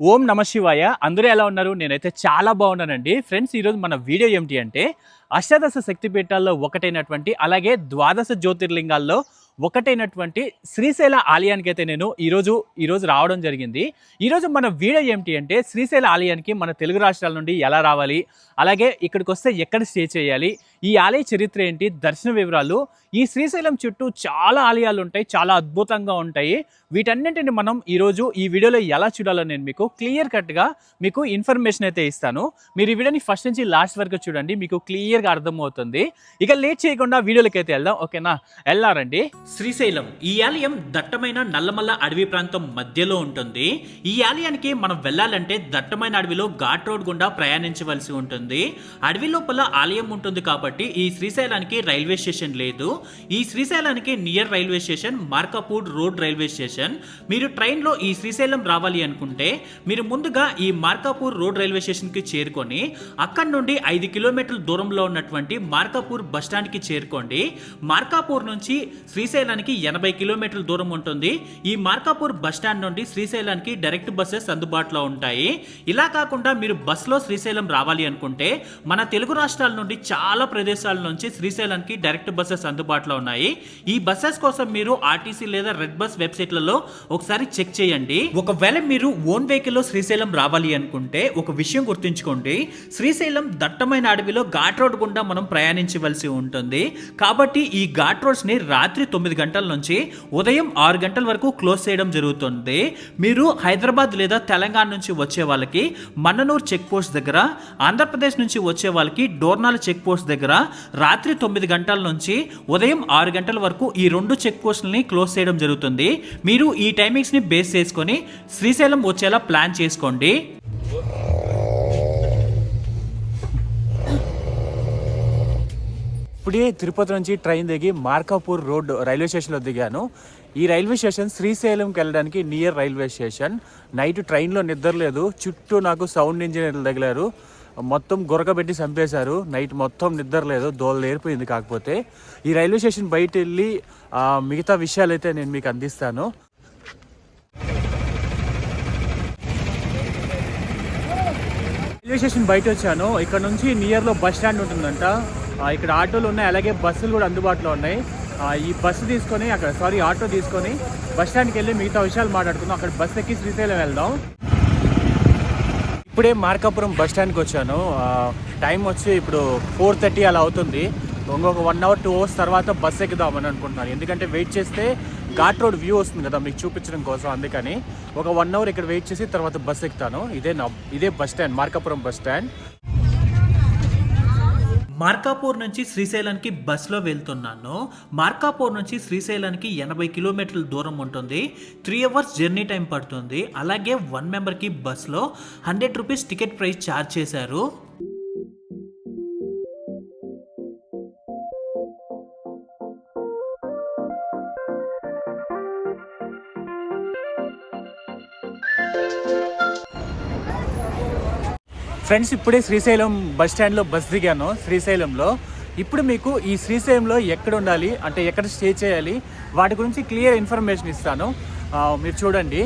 ఓం నమ శివాయ. అందరూ ఎలా ఉన్నారు? నేనైతే చాలా బాగున్నానండి. ఫ్రెండ్స్, ఈరోజు మన వీడియో ఏమిటి అంటే అష్టాదశ శక్తిపీఠాల్లో ఒకటైనటువంటి అలాగే ద్వాదశ జ్యోతిర్లింగాల్లో ఒకటైనటువంటి శ్రీశైల ఆలయానికి అయితే నేను ఈరోజు రావడం జరిగింది. ఈరోజు మన వీడియో ఏమిటి అంటే శ్రీశైల ఆలయానికి మన తెలుగు రాష్ట్రాల నుండి ఎలా రావాలి, అలాగే ఇక్కడికి వస్తే ఎక్కడ స్టే చేయాలి, ఈ ఆలయ చరిత్ర ఏంటి, దర్శన వివరాలు, ఈ శ్రీశైలం చుట్టూ చాలా ఆలయాలు ఉంటాయి, చాలా అద్భుతంగా ఉంటాయి. వీటన్నింటిని మనం ఈరోజు ఈ వీడియోలో ఎలా చూడాలో నేను మీకు క్లియర్ కట్గా మీకు ఇన్ఫర్మేషన్ అయితే ఇస్తాను. మీరు ఈ వీడియోని ఫస్ట్ నుంచి లాస్ట్ వరకు చూడండి, మీకు క్లియర్గా అర్థమవుతుంది. ఇక లేట్ చేయకుండా వీడియోలోకి అయితే వెళ్దాం. ఓకేనా? వెళ్ళారండి. శ్రీశైలం ఈ ఆలయం దట్టమైన నల్లమల్ల అడవి ప్రాంతం మధ్యలో ఉంటుంది. ఈ ఆలయానికి మనం వెళ్ళాలంటే దట్టమైన అడవిలో ఘాట్ రోడ్ గుండా ప్రయాణించవలసి ఉంటుంది. అడవి లోపల ఆలయం ఉంటుంది కాబట్టి ఈ శ్రీశైలానికి రైల్వే స్టేషన్ లేదు. ఈ శ్రీశైలానికి near railway station Markapur road railway station. మీరు ట్రైన్లో ఈ శ్రీశైలం రావాలి అనుకుంటే మీరు ముందుగా ఈ మార్కాపూర్ రోడ్ రైల్వే స్టేషన్కి చేరుకొని అక్కడి నుండి 5 కిలోమీటర్ల దూరంలో ఉన్నటువంటి మార్కాపూర్ బస్ స్టాండ్కి చేరుకోండి. మార్కాపూర్ నుంచి శ్రీశైలానికి 80 కిలోమీటర్ల దూరం ఉంటుంది. ఈ మార్కాపూర్ బస్ స్టాండ్ నుండి శ్రీశైలానికి డైరెక్ట్ బస్సెస్ అందుబాటులో ఉంటాయి. ఇలా కాకుండా మీరు బస్సులో శ్రీశైలం రావాలి అనుకుంటే మన తెలుగు రాష్ట్రాల నుండి చాలా ప్రదేశాల నుంచి శ్రీశైలానికి డైరెక్ట్ బస్సెస్ అందుబాటులో ఉన్నాయి. ఈ బస్సెస్ కోసం మీరు ఆర్టీసీ లేదా రెడ్ బస్ వెబ్సైట్లలో ఒకసారి చెక్ చేయండి. ఒకవేళ మీరు ఓన్ వెహికల్లో శ్రీశైలం రావాలి అనుకుంటే ఒక విషయం గుర్తుంచుకోండి, శ్రీశైలం దట్టమైన అడవిలో ఘాట్ రోడ్ గుండా మనం ప్రయాణించవలసి ఉంటుంది. కాబట్టి ఈ ఘాట్ రోడ్స్ ని రాత్రి 9 గంటల నుంచి ఉదయం 6 గంటల వరకు క్లోజ్ చేయడం జరుగుతుంది. మీరు హైదరాబాద్ లేదా తెలంగాణ నుంచి వచ్చే వాళ్ళకి మన్ననూరు చెక్ పోస్ట్ దగ్గర, ఆంధ్రప్రదేశ్ నుంచి వచ్చే వాళ్ళకి డోర్నాల చెక్ పోస్ట్ దగ్గర రాత్రి 9 గంటల నుంచి ఉదయం 6 గంటల వరకు ఈ 2 చెక్ పోస్టులని క్లోజ్ చేయడం జరుగుతుంది. మీరు ఈ టైమింగ్స్ ని బేస్ చేసుకొని శ్రీశైలం వచ్చేలా ప్లాన్ చేసుకోండి. ఇప్పుడే తిరుపతి నుంచి ట్రైన్ దిగి మార్కాపూర్ రోడ్ రైల్వే స్టేషన్లో దిగాను. ఈ రైల్వే స్టేషన్ శ్రీశైలంకి వెళ్ళడానికి నియర్ రైల్వే స్టేషన్. నైట్ ట్రైన్లో నిద్ర లేదు, చుట్టూ నాకు సౌండ్ ఇంజనీర్లు తగిలారు, మొత్తం గురకబెట్టి చంపేశారు. నైట్ మొత్తం నిద్ర లేదు, దోలు ఏరిపోయింది. కాకపోతే ఈ రైల్వే స్టేషన్ బయట వెళ్ళి మిగతా విషయాలు అయితే నేను మీకు అందిస్తాను. రైల్వే స్టేషన్ బయట వచ్చాను. ఇక్కడ నుంచి నియర్లో బస్ స్టాండ్ ఉంటుందంట. ఇక్కడ ఆటోలు ఉన్నాయి, అలాగే బస్సులు కూడా అందుబాటులో ఉన్నాయి. ఈ బస్సు తీసుకొని ఆటో తీసుకొని బస్ స్టాండ్కి వెళ్ళి మిగతా విషయాలు మాట్లాడుకుందాం. అక్కడ బస్ ఎక్కి శ్రీశైలం వెళ్దాం. ఇప్పుడే మార్కాపురం బస్ స్టాండ్కి వచ్చాను. టైం వచ్చి ఇప్పుడు 4:30 అలా అవుతుంది. ఇంకొక 1 అవర్ 2 అవర్స్ తర్వాత బస్ ఎక్కుదామని అనుకుంటున్నాను. ఎందుకంటే వెయిట్ చేస్తే ఘాట్ రోడ్ వ్యూ వస్తుంది కదా మీకు చూపించడం కోసం. అందుకని ఒక 1 అవర్ ఇక్కడ వెయిట్ చేసి తర్వాత బస్ ఎక్కుతాను. ఇదే bus stand, Markapuram bus stand. Markapur నుంచి శ్రీశైలానికి బస్సులో వెళ్తున్నాను. మార్కాపూర్ నుంచి శ్రీశైలానికి 80 కిలోమీటర్ల దూరం ఉంటుంది. 3 అవర్స్ జర్నీ టైం పడుతుంది. అలాగే 1 మెంబర్కి బస్సులో 100 రూపీస్ టికెట్ ప్రైస్ ఛార్జ్ చేశారు. ఫ్రెండ్స్, ఇప్పుడే శ్రీశైలం బస్ స్టాండ్లో బస్ దిగాను శ్రీశైలంలో. ఇప్పుడు మీకు ఈ శ్రీశైలంలో ఎక్కడ ఉండాలి, అంటే ఎక్కడ స్టే చేయాలి, వాటి గురించి క్లియర్ ఇన్ఫర్మేషన్ ఇస్తాను. మీరు చూడండి.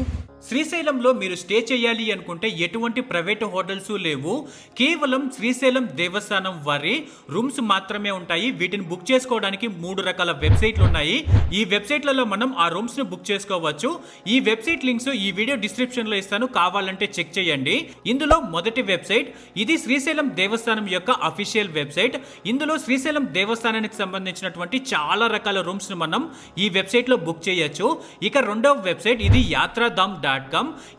శ్రీశైలంలో మీరు స్టే చేయాలి అనుకుంటే ఎటువంటి ప్రైవేట్ హోటల్స్ లేవు. కేవలం శ్రీశైలం దేవస్థానం వారి రూమ్స్ మాత్రమే ఉంటాయి. వీటిని బుక్ చేసుకోవడానికి 3 రకాల వెబ్సైట్లు ఉన్నాయి. ఈ వెబ్సైట్లలో మనం ఆ రూమ్స్ని బుక్ చేసుకోవచ్చు. ఈ వెబ్సైట్ లింక్స్ ఈ వీడియో డిస్క్రిప్షన్లో ఇస్తాను, కావాలంటే చెక్ చేయండి. ఇందులో మొదటి వెబ్సైట్, ఇది శ్రీశైలం దేవస్థానం యొక్క అఫీషియల్ వెబ్సైట్. ఇందులో శ్రీశైలం దేవస్థానానికి సంబంధించినటువంటి చాలా రకాల రూమ్స్ని మనం ఈ వెబ్సైట్లో బుక్ చేయొచ్చు. ఇక రెండవ వెబ్సైట్, ఇది యాత్రాధామ్.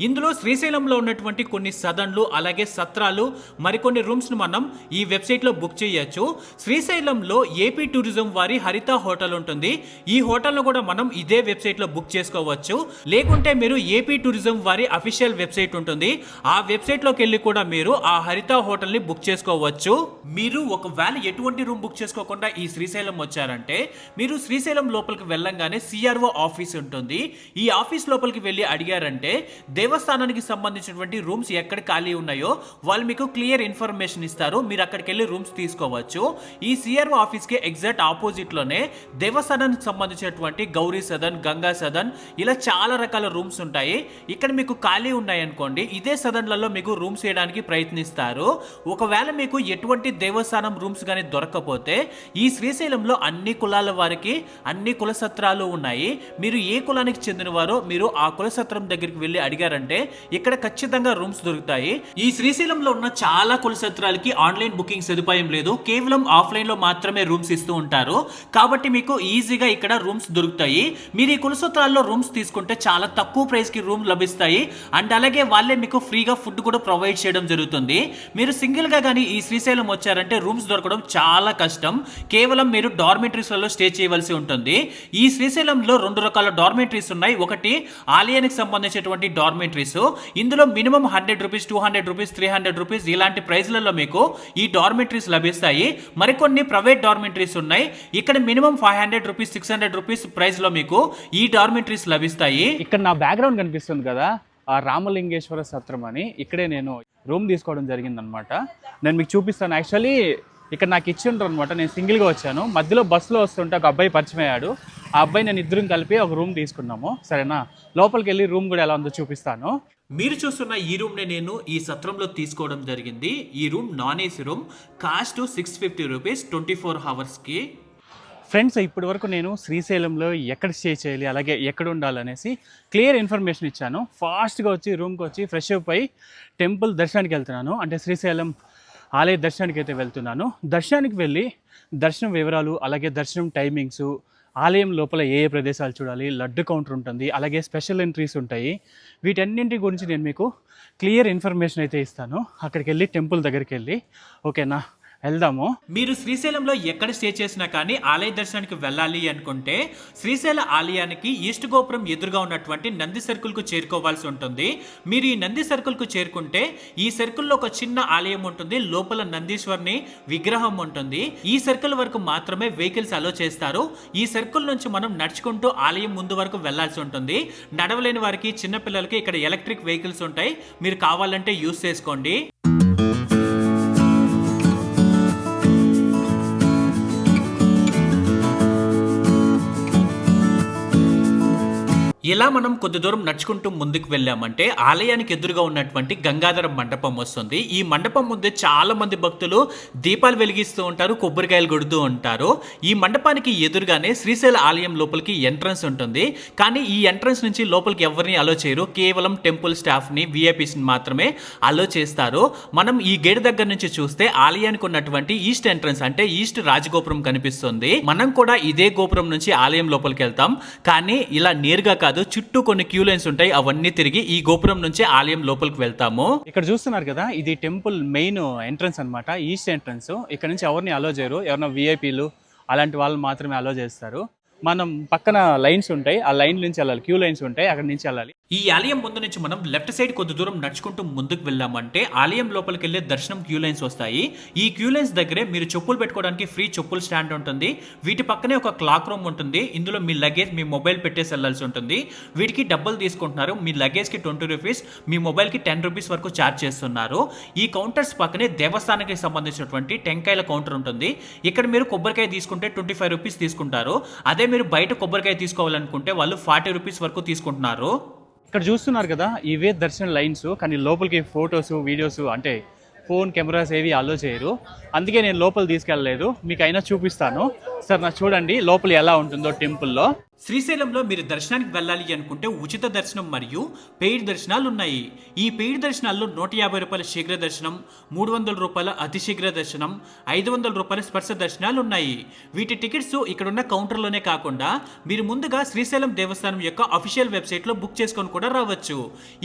ఇందులో శ్రీశైలంలో ఉన్నటువంటి కొన్ని సదన్లు, అలాగే సత్రాలు, మరికొన్ని రూమ్స్ ను మనం ఈ వెబ్సైట్ లో బుక్ చేయొచ్చు. శ్రీశైలంలో ఏపీ టూరిజం వారి హరిత హోటల్ ఉంటుంది. ఈ హోటల్ ను కూడా మనం ఇదే వెబ్సైట్ లో బుక్ చేసుకోవచ్చు. లేకుంటే మీరు ఏపీ టూరిజం వారి అఫీషియల్ వెబ్సైట్ ఉంటుంది, ఆ వెబ్సైట్ లోకి వెళ్ళి కూడా మీరు ఆ హరిత హోటల్ ని బుక్ చేసుకోవచ్చు. మీరు ఒకవేళ ఎటువంటి రూమ్ బుక్ చేసుకోకుండా ఈ శ్రీశైలం వచ్చారంటే మీరు శ్రీశైలం లోపలికి వెళ్ళంగానే సిఆర్ఓ ఆఫీస్ ఉంటుంది. ఈ ఆఫీస్ లోపలికి వెళ్ళి అడిగారంటే ఏంటంటే దేవస్థానానికి సంబంధించినటువంటి రూమ్స్ ఎక్కడ ఖాళీ ఉన్నాయో వాళ్ళు మీకు క్లియర్ ఇన్ఫర్మేషన్ ఇస్తారు. మీరు అక్కడికి వెళ్ళి రూమ్స్ తీసుకోవచ్చు. ఈ సిఆర్ఓ ఆఫీస్కి ఎగ్జాక్ట్ ఆపోజిట్లోనే దేవస్థానానికి సంబంధించినటువంటి గౌరీ సదన్, గంగా సదన్ ఇలా చాలా రకాల రూమ్స్ ఉంటాయి. ఇక్కడ మీకు ఖాళీ ఉన్నాయనుకోండి, ఇదే సదన్లలో మీకు రూమ్స్ వేయడానికి ప్రయత్నిస్తారు. ఒకవేళ మీకు ఎటువంటి దేవస్థానం రూమ్స్ కానీ దొరకకపోతే ఈ శ్రీశైలంలో అన్ని కులాల వారికి అన్ని కుల సత్రాలు ఉన్నాయి. మీరు ఏ కులానికి చెందినవారో మీరు ఆ కుల సత్రం దగ్గరికి వెళ్ళి అడిగారంటే ఇక్కడ ఖచ్చితంగా రూమ్స్ దొరుకుతాయి. ఈ శ్రీశైలంలో ఉన్న చాలా కుల సత్రాలకి ఆన్లైన్ బుకింగ్ సదుపాయం లేదు. కేవలం ఆఫ్లైన్ లో మాత్రమే రూమ్స్ ఇస్తూ ఉంటారు. కాబట్టి మీకు ఈజీగా ఇక్కడ రూమ్స్ దొరుకుతాయి. మీరు ఈ కుల సత్రాల్లో రూమ్స్ తీసుకుంటే చాలా తక్కువ ప్రైస్ కి రూమ్ లభిస్తాయి. అండ్ అలాగే వాళ్ళే మీకు ఫ్రీగా ఫుడ్ కూడా ప్రొవైడ్ చేయడం జరుగుతుంది. మీరు సింగిల్ గా కానీ ఈ శ్రీశైలం వచ్చారంటే రూమ్స్ దొరకడం చాలా కష్టం. కేవలం మీరు డార్మెటరీస్ లలో స్టే చేయవలసి ఉంటుంది. ఈ శ్రీశైలంలో 2 రకాల డార్మెటరీస్ ఉన్నాయి. ఒకటి ఆలయానికి సంబంధించినటువంటి డార్మెటరీస్. ఇందులో మినిమం 100 రూపీస్, 200 రూపీస్, 300 రూపీస్ ఇలాంటి ప్రైస్లలో మీకు ఈ డార్మెటరీస్ లభిస్తాయి. మరికొన్ని ప్రైవేట్ డార్మెటరీస్ ఉన్నాయి. ఇక్కడ మినిమం 500 రూపీస్, 600 రూపీస్ ప్రైస్ లో మీకు ఈ డార్మెటరీస్ లభిస్తాయి. ఇక్కడ నా బ్యాక్గ్రౌండ్ కనిపిస్తుంది కదా, ఆ రామలింగేశ్వర సత్రం అని, ఇక్కడే నేను రూమ్ తీసుకోవడం జరిగిందనమాట. నేను మీకు చూపిస్తాను. యాక్చువల్లీ ఇక్కడ నాకు ఇచ్చి ఉంటారు అనమాట. నేను సింగిల్గా వచ్చాను. మధ్యలో బస్సులో వస్తుంటే ఒక అబ్బాయి పరిచయం అయ్యాడు. ఆ అబ్బాయి నేను ఇద్దరం కలిపి ఒక రూమ్ తీసుకున్నాము. సరేనా, లోపలికి వెళ్ళి రూమ్ కూడా ఎలా ఉందో చూపిస్తాను. మీరు చూస్తున్న ఈ రూమ్ నే నేను ఈ సత్రంలో తీసుకోవడం జరిగింది. ఈ room non AC room. Cost 650 rupees 24 అవర్స్కి. ఫ్రెండ్స్, ఇప్పటి వరకు నేను శ్రీశైలంలో ఎక్కడ స్టే చేయాలి, అలాగే ఎక్కడ ఉండాలనేసి క్లియర్ ఇన్ఫర్మేషన్ ఇచ్చాను. ఫాస్ట్గా వచ్చి రూమ్కి వచ్చి ఫ్రెష్ అప్ అయి టెంపుల్ దర్శనానికి వెళ్తున్నాను. అంటే శ్రీశైలం ఆలయ దర్శనానికి అయితే వెళ్తున్నాను. దర్శనానికి వెళ్ళి దర్శనం వివరాలు, అలాగే దర్శనం టైమింగ్స్, ఆలయం లోపల ఏ ఏ ప్రదేశాలు చూడాలి, లడ్డు కౌంటర్ ఉంటుంది, అలాగే స్పెషల్ ఎంట్రీస్ ఉంటాయి. వీటన్నింటి గురించి నేను మీకు క్లియర్ ఇన్ఫర్మేషన్ అయితే ఇస్తాను. అక్కడికి వెళ్ళి టెంపుల్ దగ్గరికి వెళ్ళి ఓకేనా వెళ్దాము. మీరు శ్రీశైలంలో ఎక్కడ స్టే చేసినా కానీ ఆలయ దర్శనానికి వెళ్ళాలి అనుకుంటే శ్రీశైల ఆలయానికి ఈస్ట్ గోపురం ఎదురుగా ఉన్నటువంటి నంది సర్కిల్కు చేరుకోవాల్సి ఉంటుంది. మీరు ఈ నంది సర్కిల్కు చేరుకుంటే ఈ సర్కిల్లో ఒక చిన్న ఆలయం ఉంటుంది. లోపల నందీశ్వరుని విగ్రహం ఉంటుంది. ఈ సర్కిల్ వరకు మాత్రమే వెహికల్స్ అలో చేస్తారు. ఈ సర్కిల్ నుంచి మనం నడుచుకుంటూ ఆలయం ముందు వరకు వెళ్లాల్సి ఉంటుంది. నడవలేని వారికి, చిన్నపిల్లలకి ఇక్కడ ఎలక్ట్రిక్ వెహికల్స్ ఉంటాయి. మీరు కావాలంటే యూజ్ చేసుకోండి. ఇలా మనం కొద్ది దూరం నడుచుకుంటూ ముందుకు వెళ్ళామంటే ఆలయానికి ఎదురుగా ఉన్నటువంటి గంగాధర మండపం వస్తుంది. ఈ మండపం ముందే చాలా మంది భక్తులు దీపాలు వెలిగిస్తూ ఉంటారు, కొబ్బరికాయలు కొడుతూ ఉంటారు. ఈ మండపానికి ఎదురుగానే శ్రీశైల ఆలయం లోపలికి ఎంట్రన్స్ ఉంటుంది. కానీ ఈ ఎంట్రన్స్ నుంచి లోపలికి ఎవరిని అలో చేయరు. కేవలం టెంపుల్ స్టాఫ్ని, విఐపీస్ని మాత్రమే అలో చేస్తారు. మనం ఈ గేట్ దగ్గర నుంచి చూస్తే ఆలయానికి ఉన్నటువంటి ఈస్ట్ ఎంట్రన్స్ అంటే ఈస్ట్ రాజగోపురం కనిపిస్తుంది. మనం కూడా ఇదే గోపురం నుంచి ఆలయం లోపలికి వెళ్తాం. కానీ ఇలా నేరుగా కాదు, చుట్టూ కొన్ని క్యూ లైన్స్ ఉంటాయి. అవన్నీ తిరిగి ఈ గోపురం నుంచి ఆలయం లోపలికి వెళ్తాము. ఇక్కడ చూస్తున్నారు కదా, ఇది టెంపుల్ మెయిన్ ఎంట్రన్స్ అన్నమాట, ఈస్ట్ ఎంట్రన్స్. ఇక్కడ నుంచి ఎవరిని అలో చేయరు. ఎవరైనా విఐపీలు అలాంటి వాళ్ళు మాత్రమే అలో చేస్తారు. మనం పక్కన లైన్స్ ఉంటాయి, ఆ లైన్ నుంచి వెళ్ళాలి, క్యూ లైన్స్ ఉంటాయి, అక్కడ నుంచి వెళ్ళాలి. ఈ ఆలయం ముందు నుంచి మనం లెఫ్ట్ సైడ్ కొద్ది దూరం నడుచుకుంటూ ముందుకు వెళ్ళామంటే ఆలయం లోపలికి వెళ్ళే దర్శనం క్యూ లైన్స్ వస్తాయి. ఈ క్యూ లైన్స్ దగ్గరే మీరు చెప్పులు పెట్టుకోవడానికి ఫ్రీ చెప్పులు స్టాండ్ ఉంటుంది. వీటి పక్కనే ఒక క్లాక్ రూమ్ ఉంటుంది. ఇందులో మీ లగేజ్, మీ మొబైల్ పెట్టేసి వెళ్ళాల్సి ఉంటుంది. వీటికి డబ్బులు తీసుకుంటున్నారు. మీ లగేజ్కి 20 రూపీస్, మీ మొబైల్కి 10 రూపీస్ వరకు ఛార్జ్ చేస్తున్నారు. ఈ కౌంటర్స్ పక్కనే దేవస్థానానికి సంబంధించినటువంటి టెంకాయల కౌంటర్ ఉంటుంది. ఇక్కడ మీరు కొబ్బరికాయ తీసుకుంటే 25 రూపీస్ తీసుకుంటారు. అదే మీరు బయట కొబ్బరికాయ తీసుకోవాలనుకుంటే వాళ్ళు 40 రూపీస్ వరకు తీసుకుంటున్నారు. ఇక్కడ చూస్తున్నారు కదా, ఇవే దర్శన లైన్స్. కానీ లోపలికి ఫొటోస్, వీడియోస్ అంటే ఫోన్ కెమెరాస్ ఏవి అలో చేయరు. అందుకే నేను లోపల తీసుకెళ్ళలేదు. మీకు అయినా చూపిస్తాను. సార్ నా చూడండి లోపల ఎలా ఉంటుందో టెంపుల్లో. శ్రీశైలంలో మీరు దర్శనానికి వెళ్ళాలి అనుకుంటే ఉచిత దర్శనం మరియు పెయిడ్ దర్శనాలు ఉన్నాయి. ఈ పెయిడ్ దర్శనాల్లో 150 రూపాయల శీఘ్ర దర్శనం, 300 రూపాయల అతి శీఘ్ర దర్శనం, 500 రూపాయల స్పర్శ దర్శనాలు ఉన్నాయి. వీటి టికెట్స్ ఇక్కడున్న కౌంటర్లోనే కాకుండా మీరు ముందుగా శ్రీశైలం దేవస్థానం యొక్క అఫీషియల్ వెబ్సైట్లో బుక్ చేసుకొని కూడా రావచ్చు.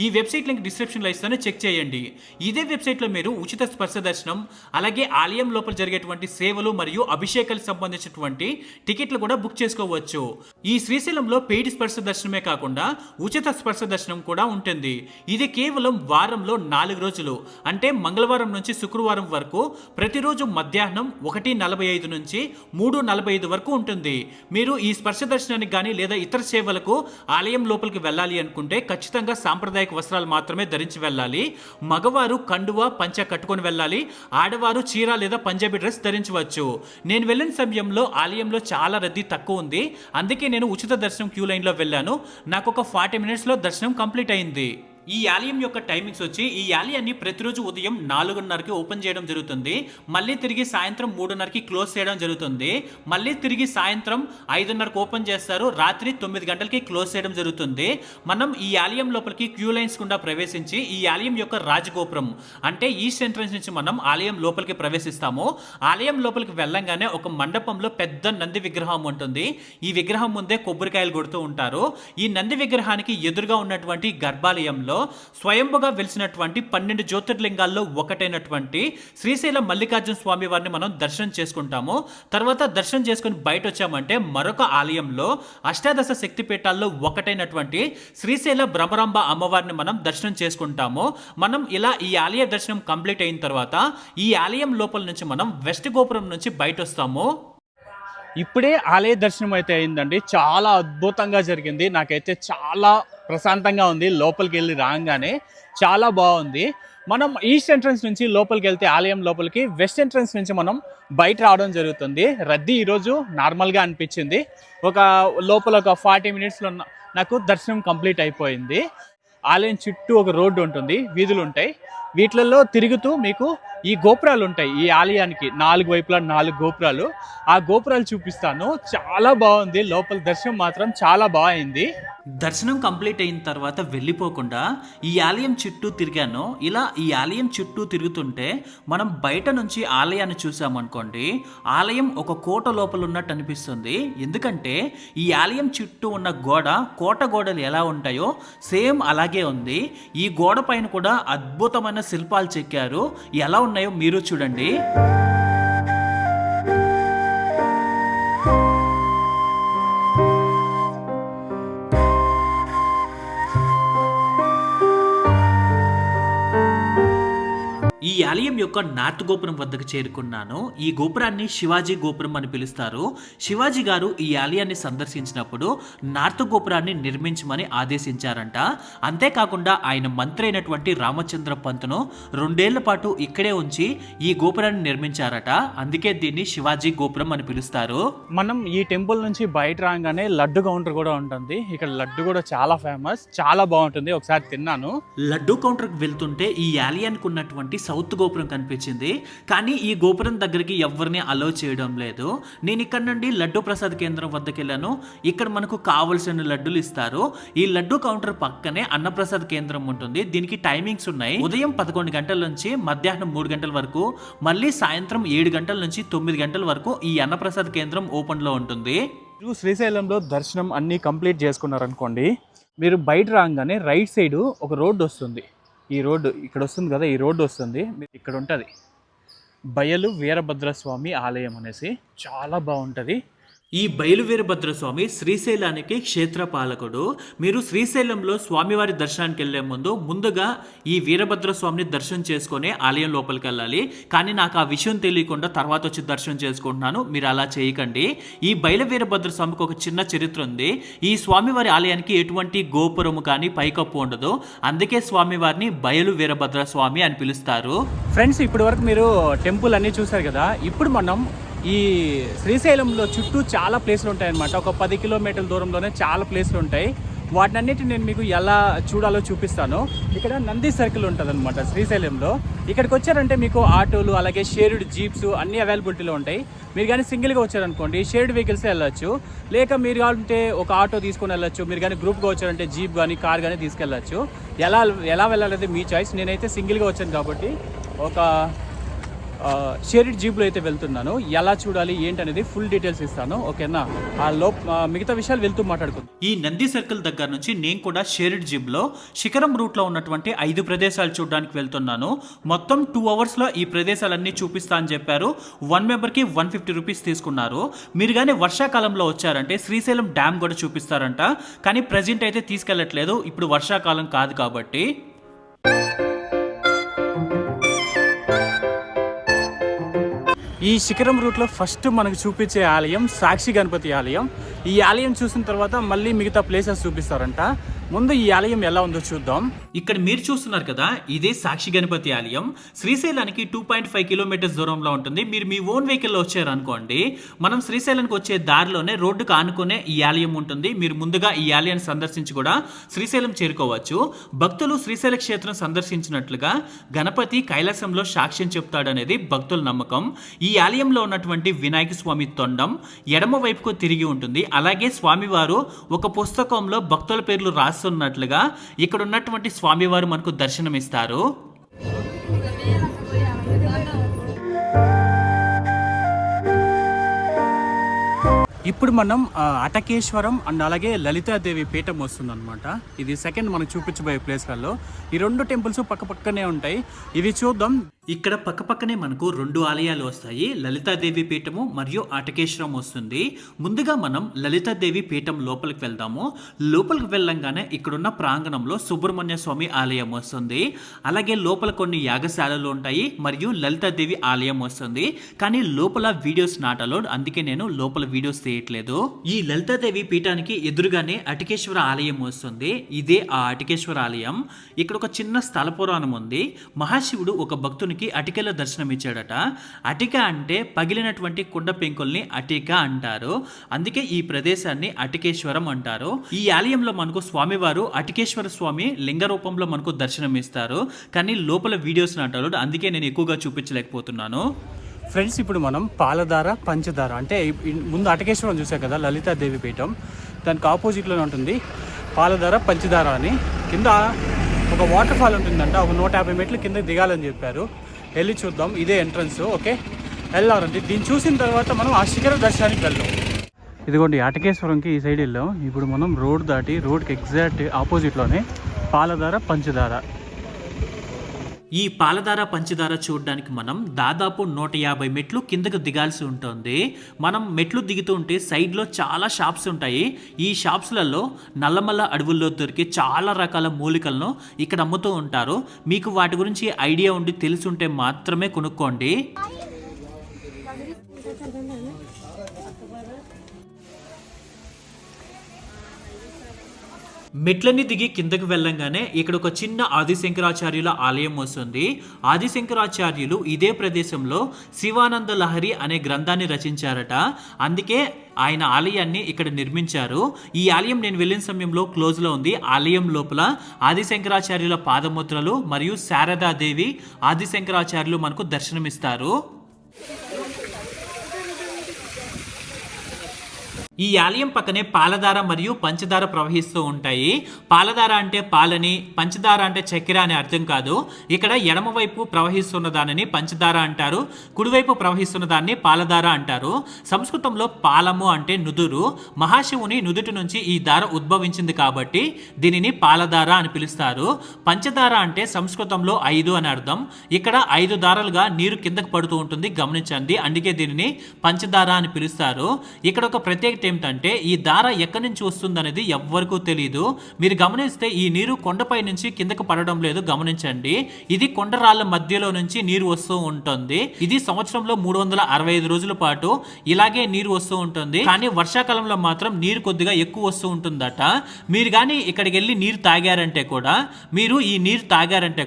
ఈ వెబ్సైట్ లింక్ డిస్క్రిప్షన్లో ఇస్తాను, చెక్ చేయండి. ఇదే వెబ్సైట్లో మీరు ఉచిత స్పర్శ దర్శనం, అలాగే ఆలయం లోపల జరిగేటువంటి సేవలు మరియు అభిషేకాలకు సంబంధించినటువంటి టికెట్లు కూడా బుక్ చేసుకోవచ్చు. ఈ శ్రీశైలంలో పెయిడ్ స్పర్శ దర్శనమే కాకుండా ఉచిత స్పర్శ దర్శనం కూడా ఉంటుంది. ఇది కేవలం వారంలో 4 రోజులు, అంటే మంగళవారం నుంచి శుక్రవారం వరకు ప్రతిరోజు మధ్యాహ్నం 1:45 నుంచి 3:45 వరకు ఉంటుంది. మీరు ఈ స్పర్శ దర్శనానికి కానీ లేదా ఇతర సేవలకు ఆలయం లోపలికి వెళ్ళాలి అనుకుంటే ఖచ్చితంగా సాంప్రదాయక వస్త్రాలు మాత్రమే ధరించి వెళ్ళాలి. మగవారు కండువా పంచ కట్టుకొని వెళ్ళాలి. ఆడవారు చీర లేదా పంజాబీ డ్రెస్ ధరించవచ్చు. నేను వెళ్ళిన సమయంలో ఆలయంలో చాలా రద్దీ తక్కువ ఉంది, అందుకే నేను ఉచిత దర్శనం క్యూ లైన్లో వెళ్ళాను. నాకు ఒక 40 మినిట్స్లో దర్శనం కంప్లీట్ అయింది. ఈ ఆలయం యొక్క టైమింగ్స్ వచ్చి ఈ ఆలయాన్ని ప్రతిరోజు ఉదయం 4:30కి ఓపెన్ చేయడం జరుగుతుంది, మళ్ళీ తిరిగి సాయంత్రం 3:30కి క్లోజ్ చేయడం జరుగుతుంది, మళ్ళీ తిరిగి సాయంత్రం 5:30కి ఓపెన్ చేస్తారు, రాత్రి 9 గంటలకి క్లోజ్ చేయడం జరుగుతుంది. మనం ఈ ఆలయం లోపలికి క్యూ లైన్స్ గుండా ప్రవేశించి ఈ ఆలయం యొక్క రాజగోపురం అంటే ఈస్ట్ ఎంట్రన్స్ నుంచి మనం ఆలయం లోపలికి ప్రవేశిస్తాము. ఆలయం లోపలికి వెళ్ళంగానే ఒక మండపంలో పెద్ద నంది విగ్రహం ఉంటుంది. ఈ విగ్రహం ముందే కొబ్బరికాయలు కొడుతూ ఉంటారు. ఈ నంది విగ్రహానికి ఎదురుగా ఉన్నటువంటి గర్భాలయంలో స్వయంభుగా వెలిసినటువంటి 12 జ్యోతిర్లింగాల్లో ఒకటైనటువంటి శ్రీశైలం మల్లికార్జున స్వామి వారిని మనం దర్శనం చేసుకుంటాము. తర్వాత దర్శనం చేసుకుని బయట వచ్చామంటే మరొక ఆలయంలో అష్టాదశ శక్తిపీఠాల్లో ఒకటైనటువంటి శ్రీశైల భ్రమరాంబ అమ్మవారిని మనం దర్శనం చేసుకుంటాము. మనం ఇలా ఈ ఆలయ దర్శనం కంప్లీట్ అయిన తర్వాత ఈ ఆలయం లోపల నుంచి మనం వెస్ట్ గోపురం నుంచి బయట వస్తాము. ఇప్పుడే ఆలయ దర్శనం అయితే అయిందండి, చాలా అద్భుతంగా జరిగింది. నాకైతే చాలా ప్రశాంతంగా ఉంది. లోపలికి వెళ్ళి రాగానే చాలా బాగుంది. మనం ఈస్ట్ ఎంట్రన్స్ నుంచి లోపలికి వెళ్తే ఆలయం లోపలికి, వెస్ట్ ఎంట్రన్స్ నుంచి మనం బయట రావడం జరుగుతుంది. రద్దీ ఈరోజు నార్మల్గా అనిపించింది. లోపల ఒక 40 మినిట్స్లో నాకు దర్శనం కంప్లీట్ అయిపోయింది. ఆలయం చుట్టూ ఒక రోడ్డు ఉంటుంది, వీధులు ఉంటాయి. వీటిలలో తిరుగుతూ మీకు ఈ గోపురాలు ఉంటాయి. ఈ ఆలయానికి 4 వైపులా 4 గోపురాలు, ఆ గోపురాలు చూపిస్తాను. చాలా బాగుంది. లోపల దర్శనం మాత్రం చాలా బాగుంది. దర్శనం కంప్లీట్ అయిన తర్వాత వెళ్ళిపోకుండా ఈ ఆలయం చుట్టూ తిరిగాను. ఇలా ఈ ఆలయం చుట్టూ తిరుగుతుంటే మనం బయట నుంచి ఆలయాన్ని చూసామనుకోండి, ఆలయం ఒక కోట లోపల ఉన్నట్టు అనిపిస్తుంది. ఎందుకంటే ఈ ఆలయం చుట్టూ ఉన్న కోట గోడలు ఎలా ఉంటాయో సేమ్ అలాగే ఉంది. ఈ గోడ పైన కూడా అద్భుతమైన శిల్పాలు చెక్కారు. ఎలా ఉన్నాయో మీరు చూడండి. ఈ ఆలయం యొక్క నార్త్ గోపురం వద్దకు చేరుకున్నాను. ఈ గోపురాన్ని శివాజీ గోపురం అని పిలుస్తారు. శివాజీ గారు ఈ ఆలయాన్ని సందర్శించినప్పుడు నార్త్ గోపురాన్ని నిర్మించమని ఆదేశించారంట. అంతేకాకుండా ఆయన మంత్రి అయినటువంటి రామచంద్ర పంతును 2 ఏళ్ల పాటు ఇక్కడే ఉంచి ఈ గోపురాన్ని నిర్మించారట. అందుకే దీన్ని శివాజీ గోపురం అని పిలుస్తారు. మనం ఈ టెంపుల్ నుంచి బయట రాగానే లడ్డు కౌంటర్ కూడా ఉంటుంది. ఇక్కడ లడ్డు కూడా చాలా ఫేమస్, చాలా బాగుంటుంది. ఒకసారి తిన్నాను. లడ్డు కౌంటర్కి వెళ్తుంటే ఈ ఆలయానికి ఉన్నటువంటి సౌత్ గోపురం కనిపించింది. కానీ ఈ గోపురం దగ్గరికి ఎవరిని అలో చేయడం లేదు. నేను ఇక్కడ నుండి లడ్డు ప్రసాద్ కేంద్రం వద్దకు వెళ్ళాను. ఇక్కడ మనకు కావలసిన లడ్డులు ఇస్తారు. ఈ లడ్డు కౌంటర్ పక్కనే అన్నప్రసాద్ కేంద్రం ఉంటుంది. దీనికి టైమింగ్స్ ఉన్నాయి. ఉదయం 11 గంటల నుంచి మధ్యాహ్నం 3 గంటల వరకు, మళ్ళీ సాయంత్రం 7 గంటల నుంచి 9 గంటల వరకు ఈ అన్నప్రసాద్ కేంద్రం ఓపెన్ లో ఉంటుంది. శ్రీశైలంలో దర్శనం అన్ని కంప్లీట్ చేసుకున్నారనుకోండి, మీరు బయట రాగానే రైట్ సైడ్ ఒక రోడ్డు వస్తుంది. ఈ రోడ్డు ఇక్కడ వస్తుంది కదా, ఈ రోడ్డు వస్తుంది. ఇక్కడ ఉంటుంది బయలు వీరభద్రస్వామి ఆలయం అనేసి, చాలా బాగుంటుంది. ఈ బయలు వీరభద్రస్వామి శ్రీశైలానికి క్షేత్రపాలకుడు. మీరు శ్రీశైలంలో స్వామివారి దర్శనానికి వెళ్లే ముందుగా ఈ వీరభద్రస్వామిని దర్శనం చేసుకుని ఆలయం లోపలికి వెళ్ళాలి. కానీ నాకు ఆ విషయం తెలియకుండా తర్వాత వచ్చి దర్శనం చేసుకుంటున్నాను. మీరు అలా చేయకండి. ఈ బయలు వీరభద్రస్వామికి ఒక చిన్న చరిత్ర ఉంది. ఈ స్వామివారి ఆలయానికి ఎటువంటి గోపురము కానీ పైకప్పు ఉండదు. అందుకే స్వామివారిని బయలు వీరభద్రస్వామి అని పిలుస్తారు. ఫ్రెండ్స్, ఇప్పటి వరకు మీరు టెంపుల్ అన్ని చూసారు కదా. ఇప్పుడు మనం ఈ శ్రీశైలంలో చుట్టూ చాలా ప్లేసులు ఉంటాయన్నమాట. ఒక 10 కిలోమీటర్ల దూరంలోనే చాలా ప్లేసులు ఉంటాయి. వాటినన్నిటి నేను మీకు ఎలా చూడాలో చూపిస్తాను. ఇక్కడ నంది సర్కిల్ ఉంటుంది అనమాట శ్రీశైలంలో. ఇక్కడికి వచ్చారంటే మీకు ఆటోలు అలాగే షేర్డ్ జీప్స్ అన్నీ అవైలబిలిటీలో ఉంటాయి. మీరు కానీ సింగిల్గా వచ్చారనుకోండి షేర్డ్ వెహికల్స్ వెళ్ళచ్చు, లేక మీరు కావాలంటే ఒక ఆటో తీసుకొని వెళ్ళచ్చు. మీరు కానీ గ్రూప్గా వచ్చారంటే జీప్ కానీ కార్ కానీ తీసుకెళ్ళచ్చు. ఎలా వెళ్ళాలనేది మీ చాయిస్. నేనైతే సింగిల్గా వచ్చాను కాబట్టి ఒక షేర్డ్ జీప్లో అయితే వెళ్తున్నాను. ఎలా చూడాలి ఏంటనేది ఫుల్ డీటెయిల్స్ ఇస్తాను, ఓకేనా? మిగతా విషయాలు వెళ్తూ మాట్లాడుకుందాం. ఈ నంది సర్కిల్ దగ్గర నుంచి నేను కూడా షేర్డ్ జీప్లో శిఖరం రూట్లో ఉన్నటువంటి 5 ప్రదేశాలు చూడడానికి వెళ్తున్నాను. మొత్తం 2 అవర్స్లో ఈ ప్రదేశాలన్నీ చూపిస్తా అని చెప్పారు. 1 మెంబర్కి 150 రూపీస్ తీసుకున్నారు. మీరు కానీ వర్షాకాలంలో వచ్చారంటే శ్రీశైలం డ్యామ్ కూడా చూపిస్తారంట, కానీ ప్రజెంట్ అయితే తీసుకెళ్ళట్లేదు, ఇప్పుడు వర్షాకాలం కాదు కాబట్టి. ఈ శిఖరం రూట్లో ఫస్ట్ మనకు చూపించే ఆలయం సాక్షి గణపతి ఆలయం. ఈ ఆలయం చూసిన తర్వాత మళ్ళీ మిగతా ప్లేసెస్ చూపిస్తారంట. ముందు ఈ ఆలయం ఎలా ఉందో చూద్దాం. ఇక్కడ మీరు చూస్తున్నారు కదా, ఇదే సాక్షి గణపతి ఆలయం. శ్రీశైలానికి 2.5 కిలోమీటర్స్ దూరంలో ఉంటుంది. మీరు మీ ఓన్ వెహికల్లో వచ్చారనుకోండి, మనం శ్రీశైలానికి వచ్చే దారిలోనే రోడ్డుకు ఆనుకునే ఈ ఆలయం ఉంటుంది. మీరు ముందుగా ఈ ఆలయాన్ని సందర్శించి కూడా శ్రీశైలం చేరుకోవచ్చు. భక్తులు శ్రీశైల క్షేత్రం సందర్శించినట్లుగా గణపతి కైలాసంలో సాక్ష్యం చెప్తాడనేది భక్తుల నమ్మకం. ఈ ఆలయంలో ఉన్నటువంటి వినాయక స్వామి తొండం ఎడమ వైపుకు తిరిగి ఉంటుంది. అలాగే స్వామివారు ఒక పుస్తకంలో భక్తుల పేర్లు రాస్తున్నట్లుగా ఇక్కడ ఉన్నటువంటి స్వామివారు మనకు దర్శనమిస్తారు. ఇప్పుడు మనం అటకేశ్వరం అండ్ అలాగే లలితాదేవి పీఠం వస్తుంది అనమాట. ఇది సెకండ్ మనం చూపించబోయే ప్లేస్లలో. ఈ 2 టెంపుల్స్ పక్క పక్కనే ఉంటాయి. ఇవి చూద్దాం. ఇక్కడ పక్కపక్కనే మనకు 2 ఆలయాలు వస్తాయి, లలితాదేవి పీఠము మరియు అటకేశ్వరం వస్తుంది. ముందుగా మనం లలితాదేవి పీఠం లోపలికి వెళ్దాము. లోపలికి వెళ్ళంగానే ఇక్కడున్న ప్రాంగణంలో సుబ్రహ్మణ్య స్వామి ఆలయం వస్తుంది. అలాగే లోపల కొన్ని యాగశాలలు ఉంటాయి మరియు లలితాదేవి ఆలయం వస్తుంది. కానీ లోపల వీడియోస్ నాట్ అలౌడ్, అందుకే నేను లోపల వీడియోస్ తీయట్లేదు. ఈ లలితాదేవి పీఠానికి ఎదురుగానే అటకేశ్వర ఆలయం వస్తుంది. ఇదే ఆ అటకేశ్వర ఆలయం. ఇక్కడ ఒక చిన్న స్థల పురాణం ఉంది. మహాశివుడు ఒక భక్తునికి అటికల దర్శనం ఇచ్చాడట. అటిక అంటే పగిలినటువంటి కుండ పెంకుల్ని అటిక అంటారు. అందుకే ఈ ప్రదేశాన్ని అటికేశ్వరం అంటారు. ఈ ఆలయంలో మనకు స్వామివారు అటికేశ్వర స్వామి లింగ రూపంలో మనకు దర్శనం ఇస్తారు. కానీ లోపల వీడియోస్ నాటారు, అందుకే నేను ఎక్కువగా చూపించలేకపోతున్నాను. ఫ్రెండ్స్, ఇప్పుడు మనం పాలధార పంచదార అంటే ముందు అటకేశ్వరం చూసాం కదా, లలితాదేవి పీఠం, దానికి ఆపోజిట్లోనే ఉంటుంది పాలధార పంచదార అని. కింద ఒక వాటర్ ఫాల్ ఉంటుందంట, ఒక 150 మెట్లు కింద దిగాలని చెప్పారు. వెళ్ళి చూద్దాం. ఇదే ఎంట్రన్స్, ఓకే వెళ్ళాలండి. దీన్ని చూసిన తర్వాత మనం ఆ శిఖర దర్శనానికి వెళ్దాం. ఇదిగోండి అటకేశ్వరంకి ఈ సైడ్ వెళ్ళాం. ఇప్పుడు మనం రోడ్ దాటి రోడ్కి ఎగ్జాక్ట్ ఆపోజిట్లోనే పాలధార పంచదార. ఈ పాలధార పంచదార చూడడానికి మనం దాదాపు 150 మెట్లు కిందకు దిగాల్సి ఉంటుంది. మనం మెట్లు దిగుతూ ఉంటే సైడ్లో చాలా షాప్స్ ఉంటాయి. ఈ షాప్స్లలో నల్లమల్ల అడవుల్లో దొరికి చాలా రకాల మూలికలను ఇక్కడ అమ్ముతూ ఉంటారు. మీకు వాటి గురించి ఐడియా ఉండి తెలుసుంటే మాత్రమే కొనుక్కోండి. మెట్లన్నీ దిగి కిందకు వెళ్ళంగానే ఇక్కడ ఒక చిన్న ఆదిశంకరాచార్యుల ఆలయం వస్తుంది. ఆదిశంకరాచార్యులు ఇదే ప్రదేశంలో శివానంద లహరి అనే గ్రంథాన్ని రచించారట. అందుకే ఆయన ఆలయాన్ని ఇక్కడ నిర్మించారు. ఈ ఆలయం నేను వెళ్ళిన సమయంలో క్లోజ్లో ఉంది. ఆలయం లోపల ఆదిశంకరాచార్యుల పాదముద్రలు మరియు శారదాదేవి ఆదిశంకరాచార్యులు మనకు దర్శనమిస్తారు. ఈ ఆలయం పక్కనే పాలధార మరియు పంచదార ప్రవహిస్తూ ఉంటాయి. పాలధార అంటే పాలని, పంచదార అంటే చక్కెర అనే అర్థం కాదు. ఇక్కడ ఎడమవైపు ప్రవహిస్తున్న దానిని పంచదార అంటారు, కుడివైపు ప్రవహిస్తున్న దాన్ని పాలధార అంటారు. సంస్కృతంలో పాలము అంటే నుదురు. మహాశివుని నుదుటి నుంచి ఈ దార ఉద్భవించింది కాబట్టి దీనిని పాలధార అని పిలుస్తారు. పంచదార అంటే సంస్కృతంలో 5 అని అర్థం. ఇక్కడ 5 దారాలుగా నీరు కిందకు పడుతూ ఉంటుంది, గమనించండి. అందుకే దీనిని పంచదార అని పిలుస్తారు. ఇక్కడ ఒక ప్రత్యేకత ఏమిటంటే ఈ దార ఎక్కడి నుంచి వస్తుంది అనేది ఎవ్వరికూ తెలియదు. మీరు గమనిస్తే ఈ నీరు కొండపై నుంచి కిందకు పడడం లేదు, గమనించండి. ఇది కొండరాళ్ళ మధ్యలో నుంచి నీరు వస్తూ ఉంటుంది. ఇది సంవత్సరంలో 365 రోజుల పాటు ఇలాగే నీరు వస్తూ ఉంటుంది. కానీ వర్షాకాలంలో మాత్రం నీరు కొద్దిగా ఎక్కువ వస్తూ ఉంటుందట. మీరు కానీ ఇక్కడికి వెళ్ళి నీరు తాగారంటే